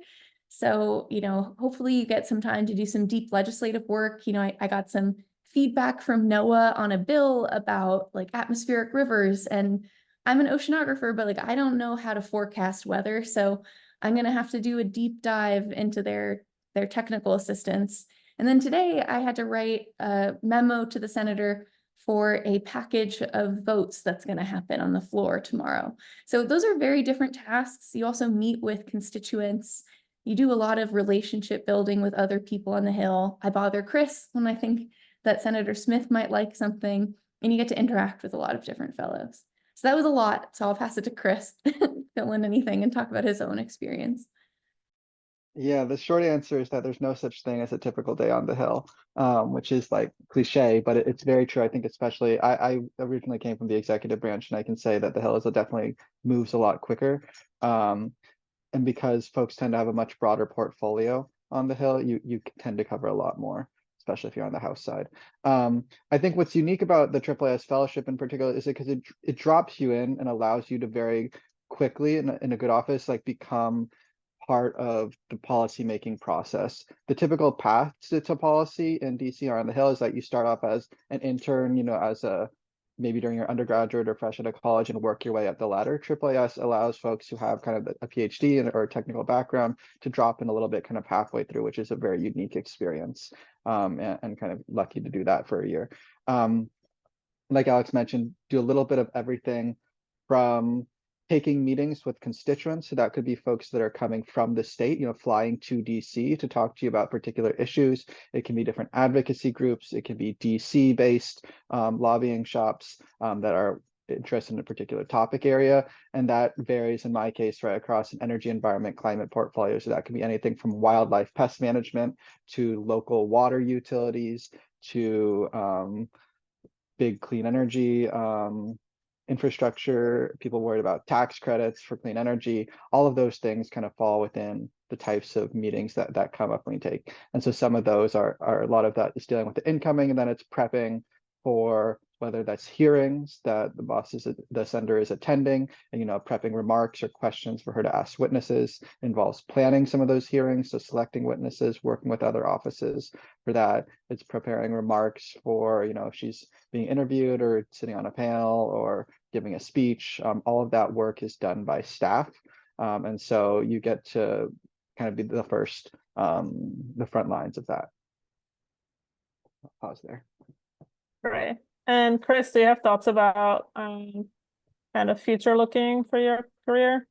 [SPEAKER 5] So, hopefully you get some time to do some deep legislative work. I got some feedback from NOAA on a bill about like atmospheric rivers, and I'm an oceanographer, but I don't know how to forecast weather. So I'm going to have to do a deep dive into their technical assistance. And then today I had to write a memo to the senator for a package of votes that's going to happen on the floor tomorrow. So those are very different tasks. You also meet with constituents. You do a lot of relationship building with other people on the Hill. I bother Chris when I think that Senator Smith might like something, and you get to interact with a lot of different fellows. So that was a lot. So I'll pass it to Chris, fill in anything and talk about his own experience.
[SPEAKER 6] Yeah, the short answer is that there's no such thing as a typical day on the Hill, which is like cliche, but it's very true. I think especially I originally came from the executive branch, and I can say that the Hill definitely moves a lot quicker. And because folks tend to have a much broader portfolio on the Hill, you tend to cover a lot more, especially if you're on the House side. I think what's unique about the AAAS fellowship in particular is because it drops you in and allows you to very quickly in a good office become part of the policy making process. The typical path to policy in DC or on the Hill is that you start off as an intern, as maybe during your undergraduate or fresh out of college, and work your way up the ladder. AAAS allows folks who have kind of a PhD or a technical background to drop in a little bit kind of halfway through, which is a very unique experience, and kind of lucky to do that for a year. Like Alex mentioned, do a little bit of everything from taking meetings with constituents. So that could be folks that are coming from the state, flying to DC to talk to you about particular issues. It can be different advocacy groups. It can be DC based lobbying shops that are interested in a particular topic area. And that varies in my case, right across an energy, environment, climate portfolio. So that can be anything from wildlife pest management to local water utilities to big clean energy infrastructure, people worried about tax credits for clean energy. All of those things kind of fall within the types of meetings that come up when you take. And so some of those are a lot of that is dealing with the incoming, and then it's prepping for whether that's hearings that the sender is attending, and prepping remarks or questions for her to ask witnesses. It involves planning some of those hearings, so selecting witnesses, working with other offices for that. It's preparing remarks for if she's being interviewed or sitting on a panel or giving a speech. All of that work is done by staff, and so you get to kind of be the front lines of that. I'll pause there.
[SPEAKER 2] Right. And Chris, do you have thoughts about kind of future looking for your career?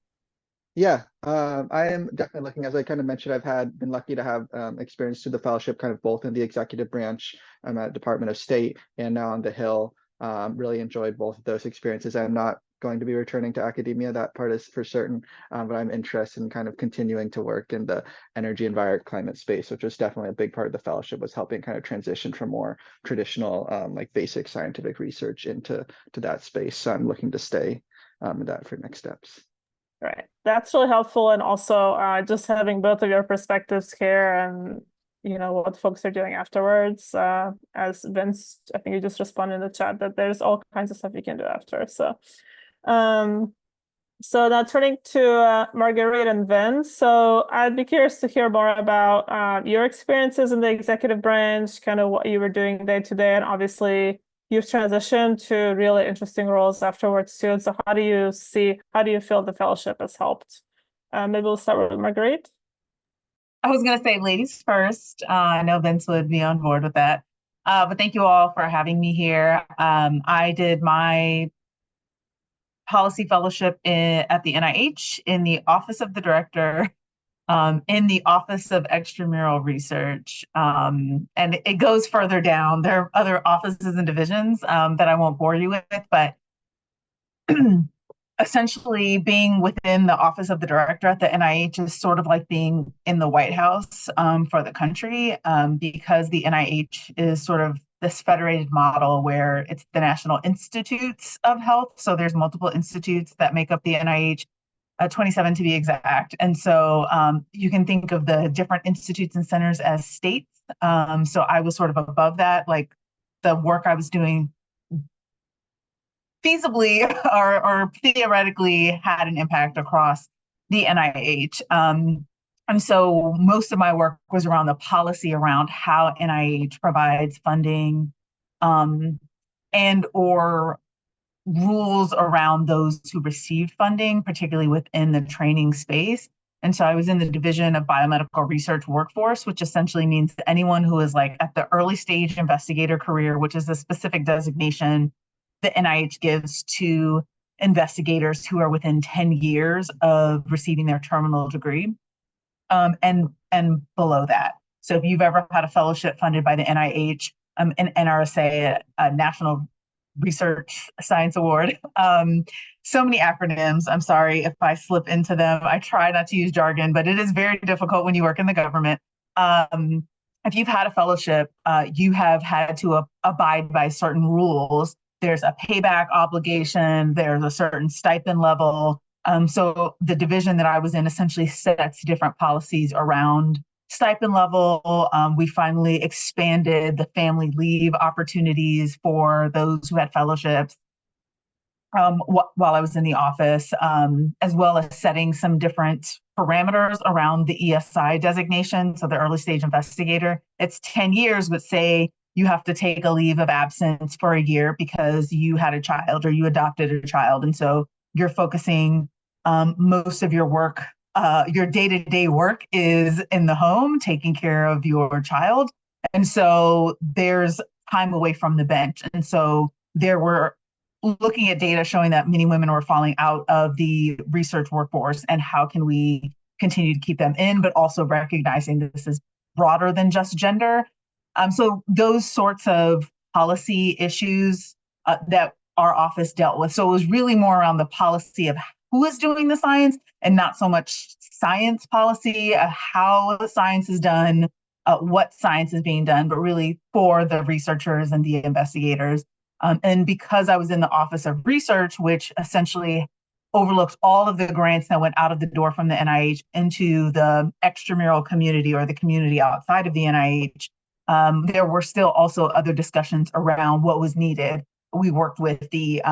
[SPEAKER 6] Yeah, I am definitely looking. As I kind of mentioned, I've been lucky to have experience through the fellowship, kind of both in the executive branch. I'm at Department of State and now on the Hill. Really enjoyed both of those experiences. I'm not going to be returning to academia, that part is for certain, but I'm interested in kind of continuing to work in the energy, environment, climate space, which was definitely a big part of the fellowship, was helping kind of transition from more traditional, like basic scientific research into that space. So I'm looking to stay in that for next steps.
[SPEAKER 2] Right. That's really helpful. And also just having both of your perspectives here and, what folks are doing afterwards. As Vince, I think you just responded in the chat that there's all kinds of stuff you can do after. So now turning to Marguerite and Vince. So I'd be curious to hear more about your experiences in the executive branch, kind of what you were doing day to day, and obviously you've transitioned to really interesting roles afterwards too. So how do you feel the fellowship has helped? Maybe we'll start with Marguerite.
[SPEAKER 4] I was going to say ladies first. I know Vince would be on board with that. But thank you all for having me here. I did my policy fellowship at the NIH in the Office of the Director, in the Office of Extramural Research. And it goes further down. There are other offices and divisions that I won't bore you with, but essentially being within the Office of the Director at the NIH is sort of like being in the White House for the country, because the NIH is sort of this federated model where it's the National Institutes of Health. So there's multiple institutes that make up the NIH, 27 to be exact. And so you can think of the different institutes and centers as states. So I was sort of above that, like the work I was doing feasibly or theoretically had an impact across the NIH. And so most of my work was around the policy around how NIH provides funding and or rules around those who received funding, particularly within the training space. And so I was in the Division of Biomedical Research Workforce, which essentially means that anyone who is like at the early stage investigator career, which is a specific designation the NIH gives to investigators who are within 10 years of receiving their terminal degree, and below that. So if you've ever had a fellowship funded by the NIH, an NRSA, a National Research Science Award, so many acronyms. I'm sorry if I slip into them. I try not to use jargon, but it is very difficult when you work in the government. If you've had a fellowship, you have had to abide by certain rules. There's a payback obligation, there's a certain stipend level. So the division that I was in essentially sets different policies around stipend level. We finally expanded the family leave opportunities for those who had fellowships while I was in the office, as well as setting some different parameters around the ESI designation. So the early stage investigator, it's 10 years, but say you have to take a leave of absence for a year because you had a child or you adopted a child. And so you're focusing most of your work, your day-to-day work is in the home, taking care of your child. And so there's time away from the bench. And so there were looking at data showing that many women were falling out of the research workforce, and how can we continue to keep them in, but also recognizing that this is broader than just gender. So those sorts of policy issues that our office dealt with. So it was really more around the policy of who is doing the science and not so much science policy, how the science is done, what science is being done, but really for the researchers and the investigators. And because I was in the Office of Research, which essentially overlooks all of the grants that went out of the door from the NIH into the extramural community or the community outside of the NIH, there were still also other discussions around what was needed. We worked with the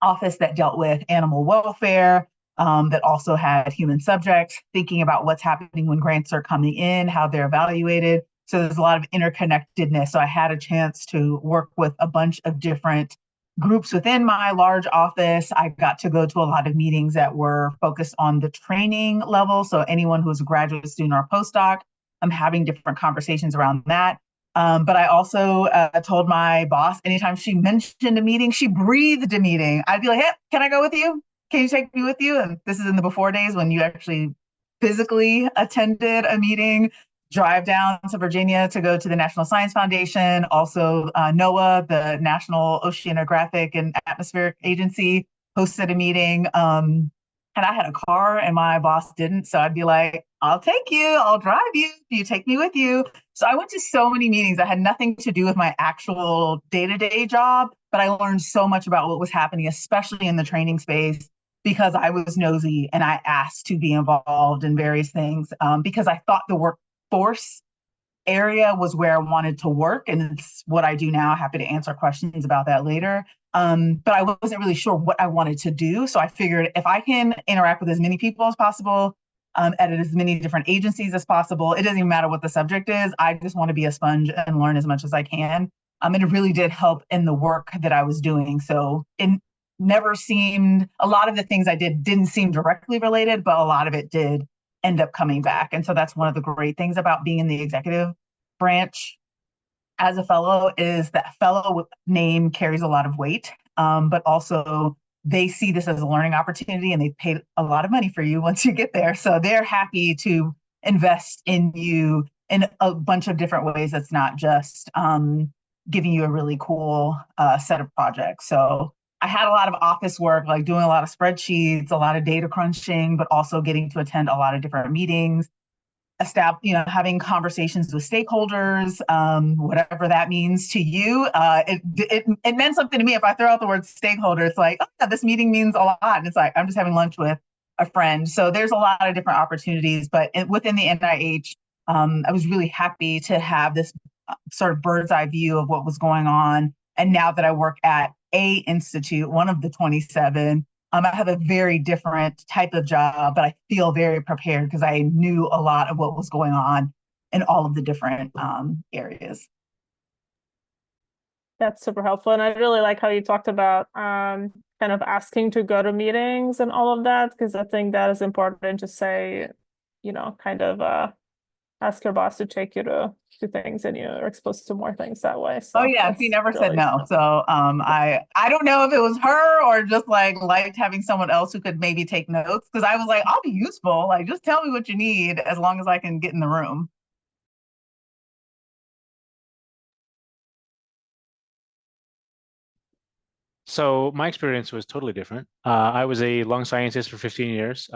[SPEAKER 4] office that dealt with animal welfare, that also had human subjects, thinking about what's happening when grants are coming in, how they're evaluated. So there's a lot of interconnectedness. So I had a chance to work with a bunch of different groups within my large office. I got to go to a lot of meetings that were focused on the training level. So anyone who's a graduate student or postdoc, I'm having different conversations around that. But I also told my boss, anytime she mentioned a meeting, she breathed a meeting. I'd be like, hey, can I go with you? Can you take me with you? And this is in the before days when you actually physically attended a meeting, drive down to Virginia to go to the National Science Foundation, also NOAA, the National Oceanographic and Atmospheric Agency, hosted a meeting. And I had a car and my boss didn't. So I'd be like, I'll take you, I'll drive you, you take me with you. So I went to so many meetings that had nothing to do with my actual day-to-day job, but I learned so much about what was happening, especially in the training space, because I was nosy and I asked to be involved in various things, because I thought the workforce area was where I wanted to work. And it's what I do now. Happy to answer questions about that later. But I wasn't really sure what I wanted to do. So I figured if I can interact with as many people as possible, at as many different agencies as possible, it doesn't even matter what the subject is. I just want to be a sponge and learn as much as I can. And it really did help in the work that I was doing. So it never seemed, a lot of the things I did didn't seem directly related, but a lot of it did end up coming back. And so that's one of the great things about being in the executive branch as a fellow, is that fellow name carries a lot of weight, but also they see this as a learning opportunity and they paid a lot of money for you once you get there. So they're happy to invest in you in a bunch of different ways. That's not just giving you a really cool set of projects. So I had a lot of office work, like doing a lot of spreadsheets, a lot of data crunching, but also getting to attend a lot of different meetings, having conversations with stakeholders, whatever that means to you. It meant something to me. If I throw out the word stakeholder, it's like, oh, yeah, this meeting means a lot. And it's like, I'm just having lunch with a friend. So there's a lot of different opportunities, but within the NIH, I was really happy to have this sort of bird's eye view of what was going on. And now that I work at a institute, one of the 27, I have a very different type of job, but I feel very prepared because I knew a lot of what was going on in all of the different areas.
[SPEAKER 2] That's super helpful. And I really like how you talked about kind of asking to go to meetings and all of that, because I think that is important to say, kind of ask your boss to take you to things and you're exposed to more things that way. So
[SPEAKER 4] oh yeah, he never said no. So I don't know if it was her or just liked having someone else who could maybe take notes, because I was like, I'll be useful. Like, just tell me what you need as long as I can get in the room.
[SPEAKER 7] So my experience was totally different. I was a lung scientist for 15 years.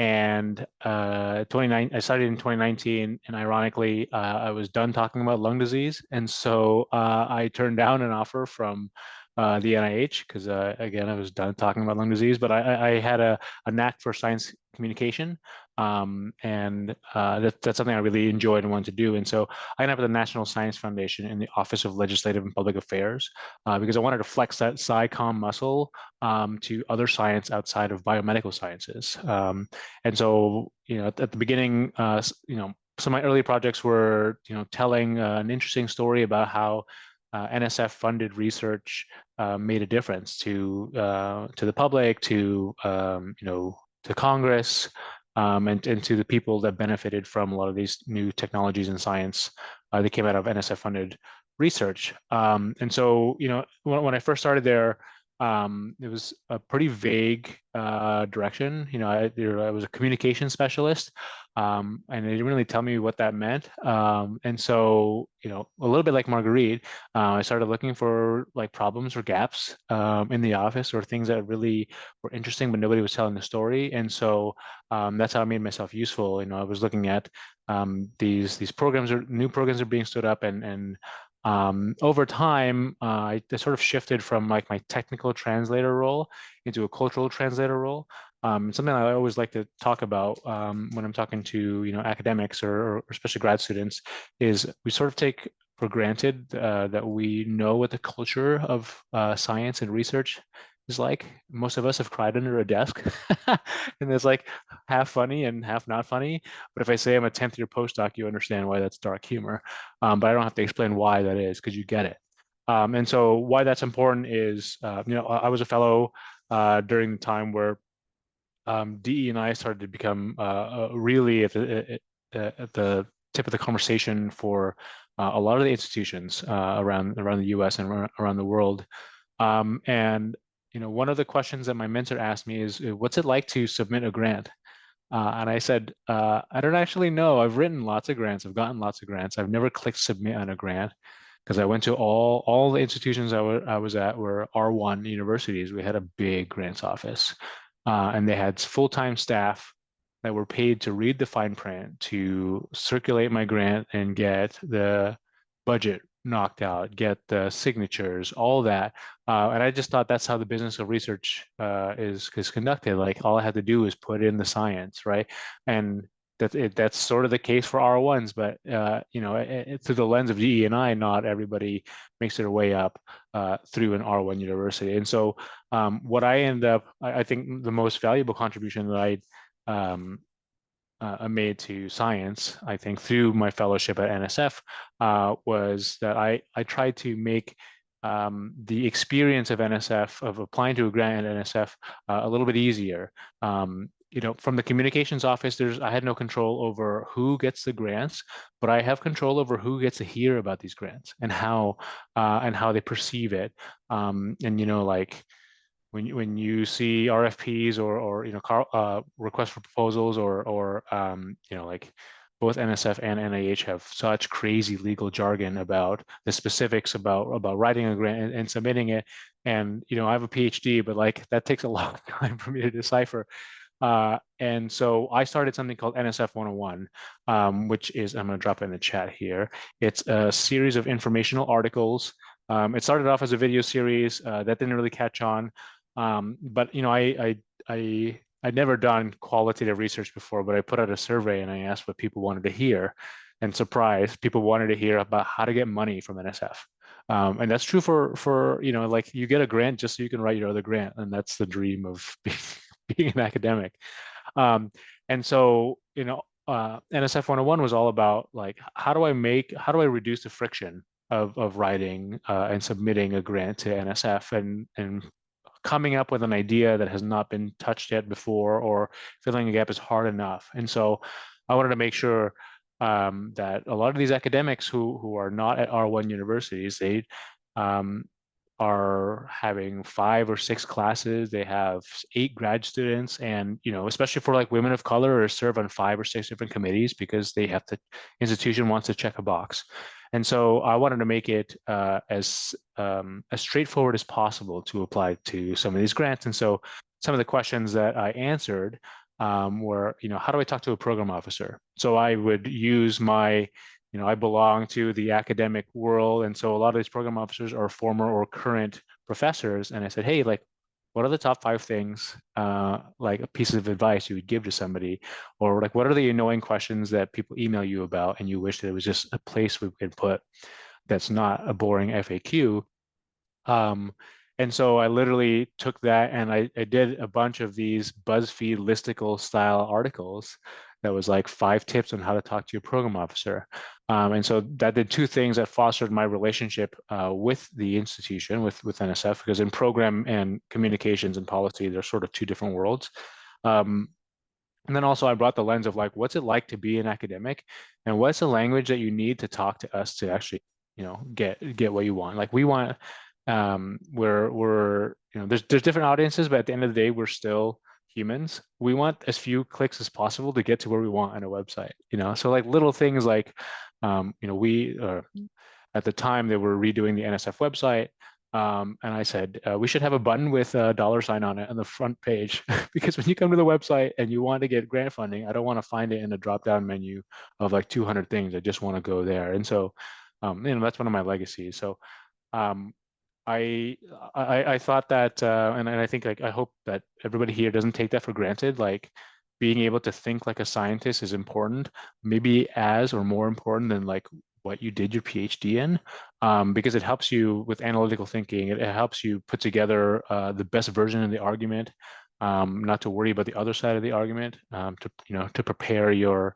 [SPEAKER 7] And I started in 2019, and ironically, I was done talking about lung disease. And so I turned down an offer from the NIH because, again, I was done talking about lung disease, but I had a knack for science communication. And that's something I really enjoyed and wanted to do. And so I ended up at the National Science Foundation in the Office of Legislative and Public Affairs because I wanted to flex that SciComm muscle to other science outside of biomedical sciences. And so, at the beginning, some of my early projects were, telling an interesting story about how NSF-funded research made a difference to the public, to to Congress, and to the people that benefited from a lot of these new technologies in science that came out of NSF-funded research. And so, when I first started there, it was a pretty vague direction. I was a communication specialist, and they didn't really tell me what that meant. And so, a little bit like Marguerite, I started looking for problems or gaps in the office, or things that really were interesting, but nobody was telling the story. And so that's how I made myself useful. I was looking at these programs, or new programs are being stood up, and Over time, I sort of shifted from like my technical translator role into a cultural translator role. Something I always like to talk about when I'm talking to academics or especially grad students is we sort of take for granted that we know what the culture of science and research is like. Most of us have cried under a desk, and it's like half funny and half not funny. But if I say I'm a 10th year postdoc, you understand why that's dark humor. But I don't have to explain why that is because you get it. And so why that's important is, I was a fellow during the time where DE&I started to become really at the tip of the conversation for a lot of the institutions around the U.S. and around the world. And one of the questions that my mentor asked me is, "What's it like to submit a grant?" And I said, "I don't actually know. I've written lots of grants. I've gotten lots of grants. I've never clicked submit on a grant." Because I went to all the institutions I was at were R1 universities. We had a big grants office. And they had full-time staff that were paid to read the fine print, to circulate my grant and get the budget knocked out, get the signatures, all that. And I just thought that's how the business of research is conducted. Like all I had to do is put in the science, right? And that's sort of the case for R1s, but through the lens of DE&I, not everybody makes their way up through an R1 university. And so what I think the most valuable contribution that I made to science, I think through my fellowship at NSF, was that I tried to make the experience of NSF, of applying to a grant at NSF, a little bit easier. From the communications office, I had no control over who gets the grants, but I have control over who gets to hear about these grants and how they perceive it. Like when you see RFPs or requests for proposals or like both NSF and NIH have such crazy legal jargon about the specifics about writing a grant and submitting it. And I have a PhD, but like that takes a long time for me to decipher. And so I started something called NSF 101, which is, I'm going to drop it in the chat here. It's a series of informational articles. It started off as a video series that didn't really catch on. But I'd never done qualitative research before, but I put out a survey and I asked what people wanted to hear. And surprise, people wanted to hear about how to get money from NSF. And that's true for like you get a grant just so you can write your other grant. And that's the dream of being an academic. And so, NSF 101 was all about like, how do I reduce the friction of writing and submitting a grant to NSF and coming up with an idea that has not been touched yet before, or filling a gap is hard enough. And so I wanted to make sure that a lot of these academics who are not at R1 universities, they are having 5 or 6 classes. They have 8 grad students, and especially for like women of color, or serve on 5 or 6 different committees because they have to, institution wants to check a box. And so I wanted to make it as straightforward as possible to apply to some of these grants. And so some of the questions that I answered were, how do I talk to a program officer? So I would use my, I belong to the academic world. And so a lot of these program officers are former or current professors. And I said, hey, like, what are the top 5 things, like a piece of advice you would give to somebody? Or like, what are the annoying questions that people email you about and you wish that it was just a place we could put that's not a boring FAQ? And so I literally took that and I did a bunch of these BuzzFeed listicle style articles that was like 5 tips on how to talk to your program officer. And so that did 2 things that fostered my relationship with the institution, with NSF, because in program and communications and policy, they're sort of 2 different worlds. And then also I brought the lens of like, what's it like to be an academic, and what's the language that you need to talk to us to actually, get what you want. Like we want, we're there's different audiences, but at the end of the day, we're still humans. We want as few clicks as possible to get to where we want on a website. So like little things like, we at the time they were redoing the NSF website. And I said, we should have a button with a $sign on it on the front page, because when you come to the website and you want to get grant funding, I don't want to find it in a drop-down menu of like 200 things. I just want to go there. And so That's one of my legacies. So I thought that, and I think I hope that everybody here doesn't take that for granted. Like being able to think like a scientist is important, maybe as or more important than like what you did your PhD in, because it helps you with analytical thinking. It helps you put together the best version of the argument, not to worry about the other side of the argument, to prepare your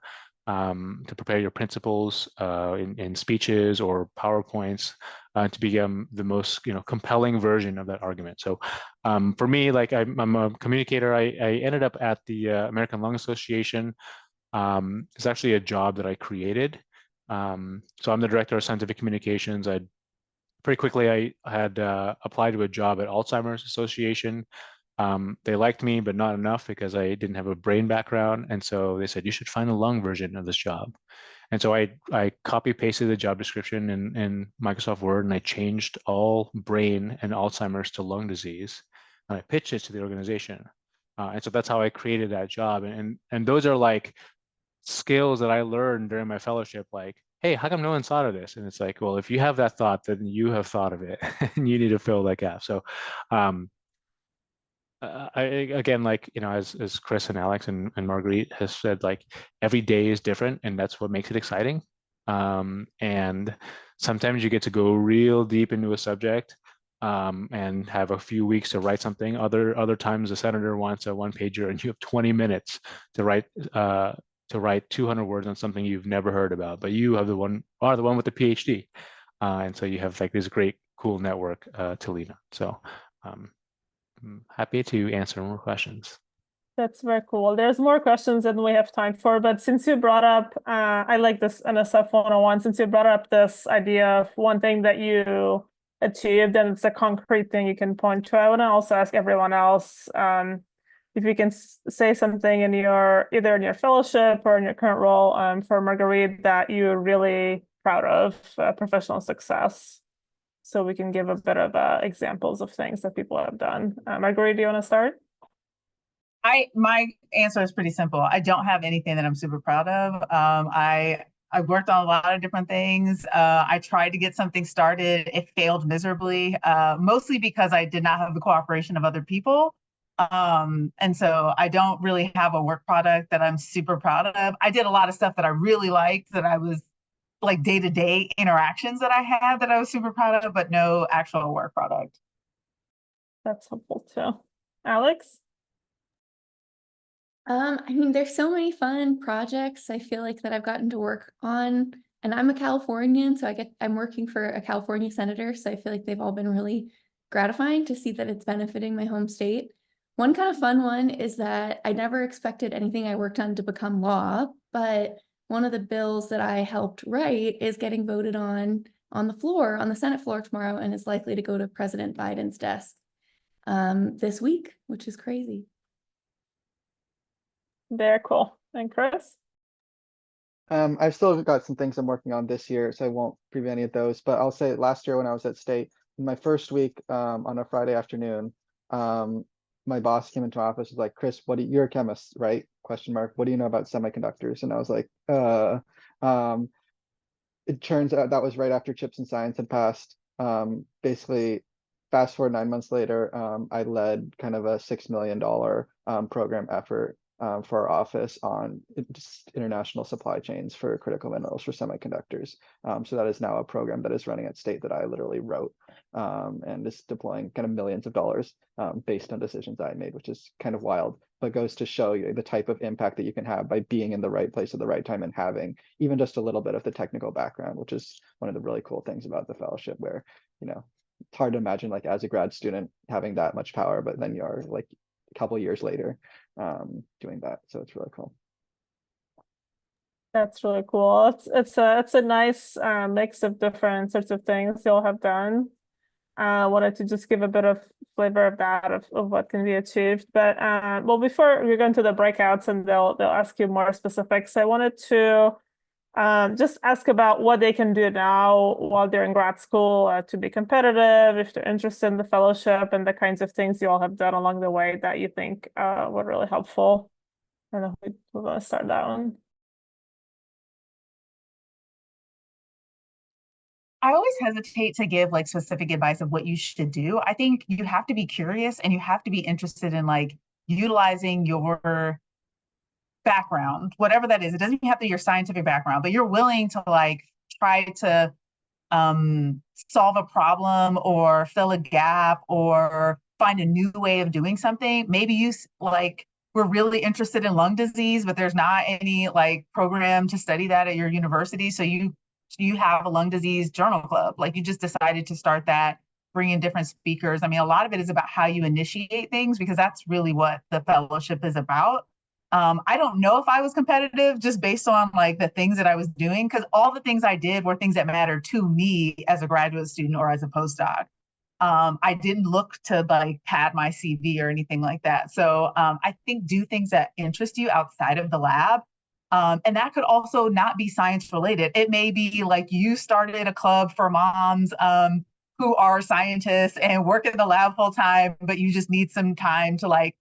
[SPEAKER 7] principles in speeches or PowerPoints to become the most compelling version of that argument. So for me, like I'm a communicator. I ended up at the American Lung Association. It's actually a job that I created. So I'm the director of scientific communications. Pretty quickly I had applied to a job at Alzheimer's Association. They liked me, but not enough because I didn't have a brain background. And so they said, you should find a lung version of this job. And so I copy pasted the job description in Microsoft Word, and I changed all brain and Alzheimer's to lung disease. And I pitched it to the organization. And so that's how I created that job. And those are like skills that I learned during my fellowship, like, hey, how come no one's thought of this? And it's like, well, if you have that thought, then you have thought of it and you need to fill that gap. So again, like, as Chris and Alex and Marguerite has said, like every day is different, and that's what makes it exciting. And sometimes you get to go real deep into a subject and have a few weeks to write something. Other times the senator wants a one-pager and you have 20 minutes to write 200 words on something you've never heard about, but you have the one with the PhD. And so you have like this great, cool network to lean on. So I'm happy to answer more questions.
[SPEAKER 2] That's very cool. There's more questions than we have time for, but since you brought up, I like this NSF 101, since you brought up this idea of one thing that you achieved and it's a concrete thing you can point to, I want to also ask everyone else if you can say something in either in your fellowship or in your current role for Marguerite that you're really proud of professional success. So we can give a bit of examples of things that people have done. Marguerite, do you want to start?
[SPEAKER 4] My answer is pretty simple. I don't have anything that I'm super proud of. I've worked on a lot of different things. I tried to get something started. It failed miserably, mostly because I did not have the cooperation of other people. And so I don't really have a work product that I'm super proud of. I did a lot of stuff that I really liked, that I was like day-to-day interactions that I had that I was super proud of, but no actual work product.
[SPEAKER 2] That's helpful too. Alex?
[SPEAKER 5] I mean, there's so many fun projects I feel like that I've gotten to work on, and I'm a Californian, so I'm working for a California senator, so I feel like they've all been really gratifying to see that it's benefiting my home state. One kind of fun one is that I never expected anything I worked on to become law, but one of the bills that I helped write is getting voted on the Senate floor tomorrow, and is likely to go to President Biden's desk this week, which is crazy.
[SPEAKER 2] Very cool. And Chris?
[SPEAKER 6] I've still got some things I'm working on this year, so I won't preview any of those. But I'll say last year when I was at state, in my first week on a Friday afternoon, my boss came into my office, was like, Chris, you're a chemist, right? Question mark. What do you know about semiconductors? And I was like, it turns out that was right after Chips and Science had passed. Basically, fast forward 9 months later, I led kind of a $6 million program effort for our office on just international supply chains for critical minerals for semiconductors. So that is now a program that is running at state that I literally wrote and is deploying kind of millions of dollars based on decisions I made, which is kind of wild, but goes to show you the type of impact that you can have by being in the right place at the right time and having even just a little bit of the technical background, which is one of the really cool things about the fellowship, where, it's hard to imagine like as a grad student having that much power, but then you're like a couple years later doing that. So it's really cool.
[SPEAKER 2] That's really cool. It's a nice mix of different sorts of things you'll have done. I wanted to just give a bit of flavor of that of what can be achieved. But well, before we go into the breakouts and they'll ask you more specifics, I wanted to just ask about what they can do now while they're in grad school to be competitive, if they're interested in the fellowship, and the kinds of things you all have done along the way that you think were really helpful. I don't know if we want to start that one.
[SPEAKER 4] I always hesitate to give like specific advice of what you should do. I think you have to be curious and you have to be interested in like utilizing your background, whatever that is. It doesn't even have to be your scientific background, but you're willing to like try to solve a problem or fill a gap or find a new way of doing something. Maybe you like, we're really interested in lung disease, but there's not any like program to study that at your university. So you have a lung disease journal club. Like you just decided to start that, bring in different speakers. I mean, a lot of it is about how you initiate things because that's really what the fellowship is about. I don't know if I was competitive just based on like the things that I was doing, because all the things I did were things that mattered to me as a graduate student or as a postdoc. I didn't look to like pad my CV or anything like that. So I think do things that interest you outside of the lab. And that could also not be science related. It may be like you started a club for moms who are scientists and work in the lab full time, but you just need some time to like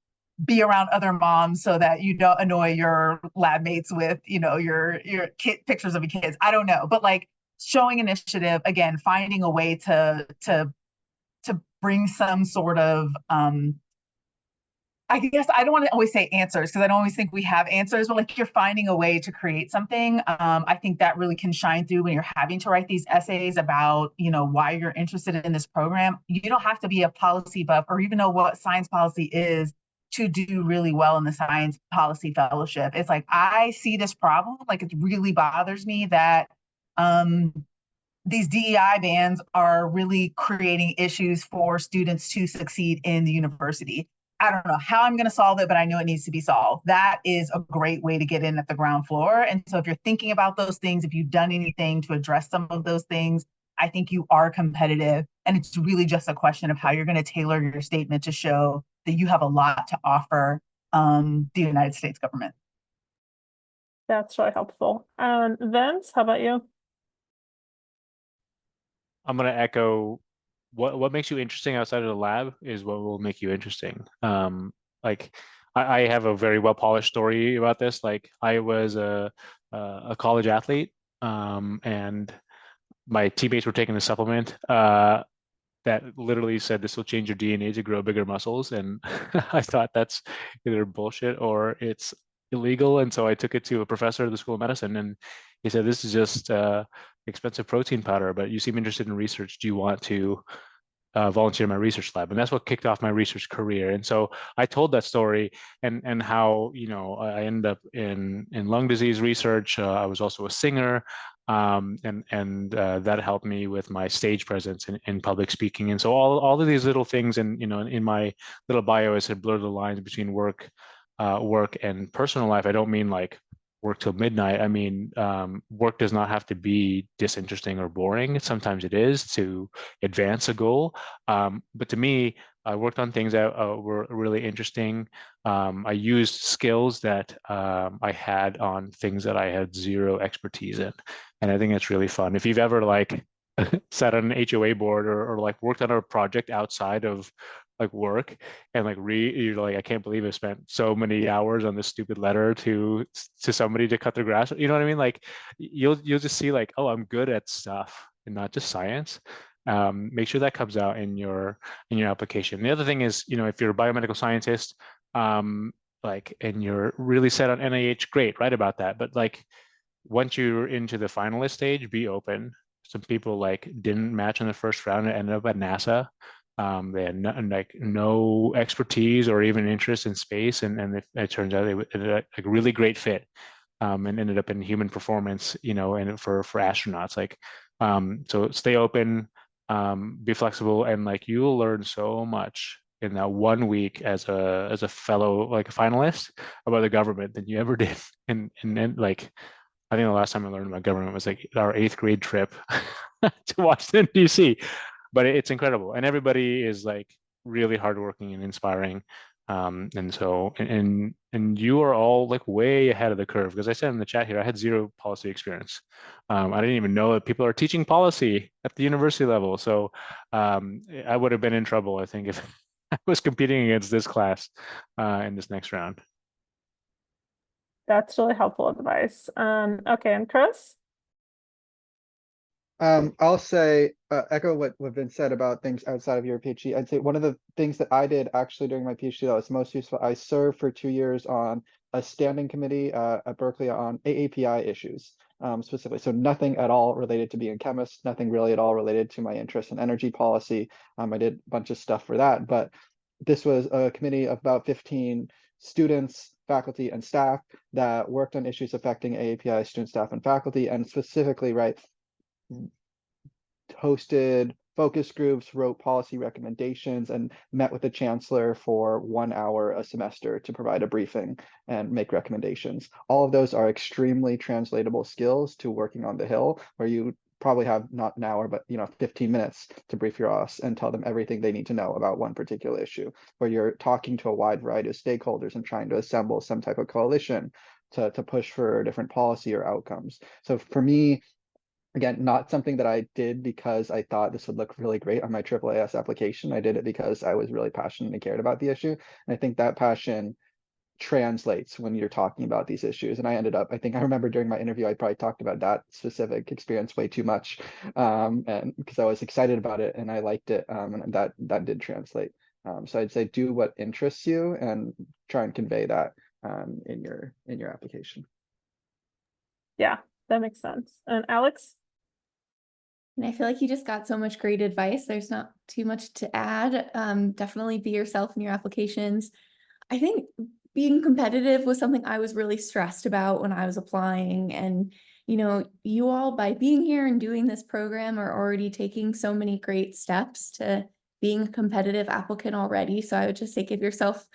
[SPEAKER 4] be around other moms so that you don't annoy your lab mates with, you know, your kid pictures of your kids. I don't know, but like showing initiative, again, finding a way to bring some sort of I guess I don't want to always say answers because I don't always think we have answers, but like you're finding a way to create something. I think that really can shine through when you're having to write these essays about, you know, why you're interested in this program. You don't have to be a policy buff or even know what science policy is to do really well in the science policy fellowship. It's like, I see this problem, like it really bothers me that these DEI bans are really creating issues for students to succeed in the university. I don't know how I'm going to solve it, but I know it needs to be solved. That is a great way to get in at the ground floor. And so if you're thinking about those things, if you've done anything to address some of those things, I think you are competitive. And it's really just a question of how you're going to tailor your statement to show that you have a lot to offer the United States government.
[SPEAKER 2] That's really helpful. Vince, how about you?
[SPEAKER 7] I'm going to echo what makes you interesting outside of the lab is what will make you interesting. Like I have a very well polished story about this. Like I was a college athlete, and my teammates were taking a supplement that literally said this will change your DNA to grow bigger muscles, and I thought that's either bullshit or it's illegal. And so I took it to a professor of the School of Medicine, and he said, "This is just expensive protein powder, but you seem interested in research. Do you want to volunteer in my research lab?" And that's what kicked off my research career. And so I told that story and how, you know, I ended up in lung disease research. I was also a singer, and that helped me with my stage presence in public speaking. And so all of these little things, and you know, in my little bio, I said blur the lines between work and personal life. I don't mean like work till midnight. I mean, work does not have to be disinteresting or boring. Sometimes it is to advance a goal. But to me, I worked on things that were really interesting. I used skills that I had on things that I had zero expertise in. And I think it's really fun. If you've ever like sat on an HOA board or like worked on a project outside of like work and like you're like, I can't believe I spent so many hours on this stupid letter to somebody to cut their grass. You know what I mean? Like you'll just see like, oh, I'm good at stuff and not just science. Make sure that comes out in your application. The other thing is, you know, if you're a biomedical scientist, like, and you're really set on NIH, great, write about that. But like once you're into the finalist stage, be open. Some people like didn't match in the first round and ended up at NASA. They had no expertise or even interest in space, and it turns out they were like a really great fit, and ended up in human performance, you know, and for astronauts. Like, so stay open, be flexible, and like you'll learn so much in that 1 week as a fellow, like a finalist, about the government than you ever did. And then like, I think the last time I learned about government was like our 8th grade trip to Washington, D.C. But it's incredible, and everybody is like really hardworking and inspiring. And so, and you are all like way ahead of the curve, because I said in the chat here, I had zero policy experience. I didn't even know that people are teaching policy at the university level. So I would have been in trouble, I think, if I was competing against this class in this next round.
[SPEAKER 2] That's really helpful advice. Okay, and Chris?
[SPEAKER 6] I'll say, echo what been said about things outside of your PhD. I'd say one of the things that I did actually during my PhD that was most useful, I served for 2 years on a standing committee at Berkeley on AAPI issues, specifically. So nothing at all related to being a chemist, nothing really at all related to my interest in energy policy. I did a bunch of stuff for that, but this was a committee of about 15 students, faculty, and staff that worked on issues affecting AAPI students, staff, and faculty, and specifically, right, hosted focus groups, wrote policy recommendations, and met with the chancellor for 1 hour a semester to provide a briefing and make recommendations. All of those are extremely translatable skills to working on the Hill, where you probably have not an hour, but 15 minutes to brief your boss and tell them everything they need to know about one particular issue, where you're talking to a wide variety of stakeholders and trying to assemble some type of coalition to push for different policy or outcomes. So for me, again, not something that I did because I thought this would look really great on my AAAS application. I did it because I was really passionate and cared about the issue. And I think that passion translates when you're talking about these issues. And I think I remember during my interview, I probably talked about that specific experience way too much. And because I was excited about it and I liked it, and that did translate. So I'd say do what interests you and try and convey that in your application.
[SPEAKER 2] Yeah, that makes sense. And Alex?
[SPEAKER 5] And I feel like you just got so much great advice. There's not too much to add. Definitely be yourself in your applications. I think being competitive was something I was really stressed about when I was applying. And, you all, by being here and doing this program, are already taking so many great steps to being a competitive applicant already. So I would just say give yourself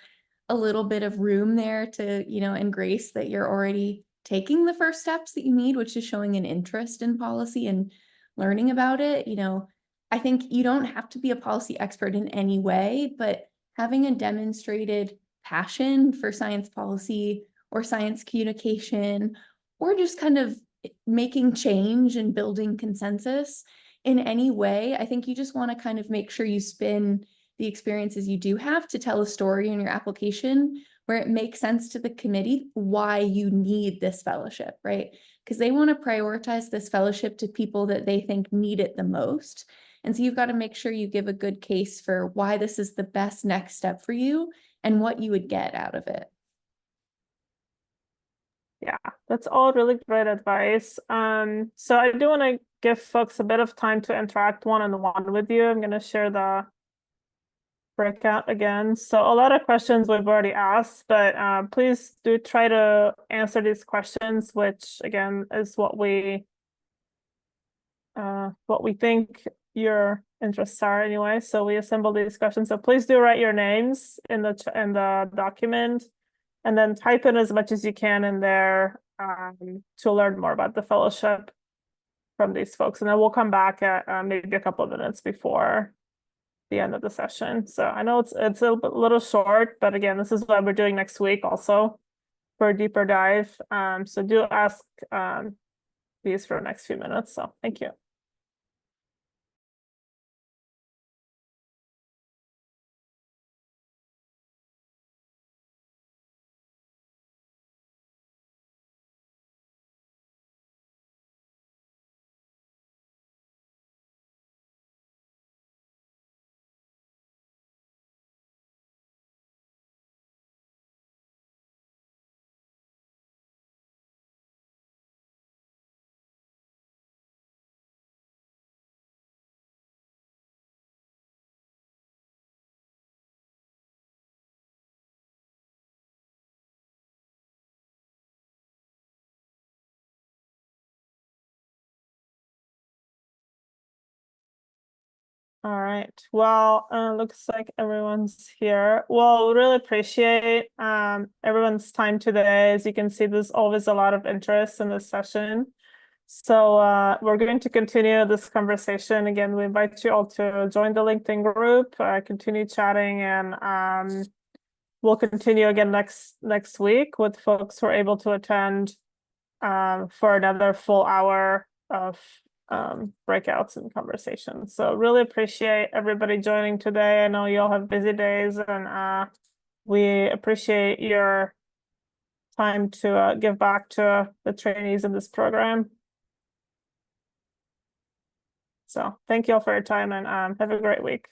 [SPEAKER 5] a little bit of room there to, and grace that you're already taking the first steps that you need, which is showing an interest in policy and learning about it. I think you don't have to be a policy expert in any way, but having a demonstrated passion for science policy or science communication, or just kind of making change and building consensus in any way, I think you just want to kind of make sure you spin the experiences you do have to tell a story in your application where it makes sense to the committee why you need this fellowship, right? Because they want to prioritize this fellowship to people that they think need it the most. And so you've got to make sure you give a good case for why this is the best next step for you and what you would get out of it.
[SPEAKER 2] Yeah, that's all really great advice. So I do want to give folks a bit of time to interact one-on-one with you. I'm going to share the breakout again. So a lot of questions we've already asked, but please do try to answer these questions, which again is what we think your interests are anyway. So we assemble these questions. So please do write your names in the document, and then type in as much as you can in there to learn more about the fellowship from these folks. And then we'll come back at maybe a couple of minutes before the end of the session. So I know it's a little short, but again, this is what we're doing next week also for a deeper dive. So do ask these for the next few minutes. So thank you. All right. Well, looks like everyone's here. Well, we really appreciate everyone's time today. As you can see, there's always a lot of interest in this session. So we're going to continue this conversation. Again, we invite you all to join the LinkedIn group, continue chatting, and we'll continue again next week with folks who are able to attend for another full hour of breakouts and conversations. So really appreciate everybody joining today. I know you all have busy days, and we appreciate your time to give back to the trainees in this program. So thank you all for your time and have a great week.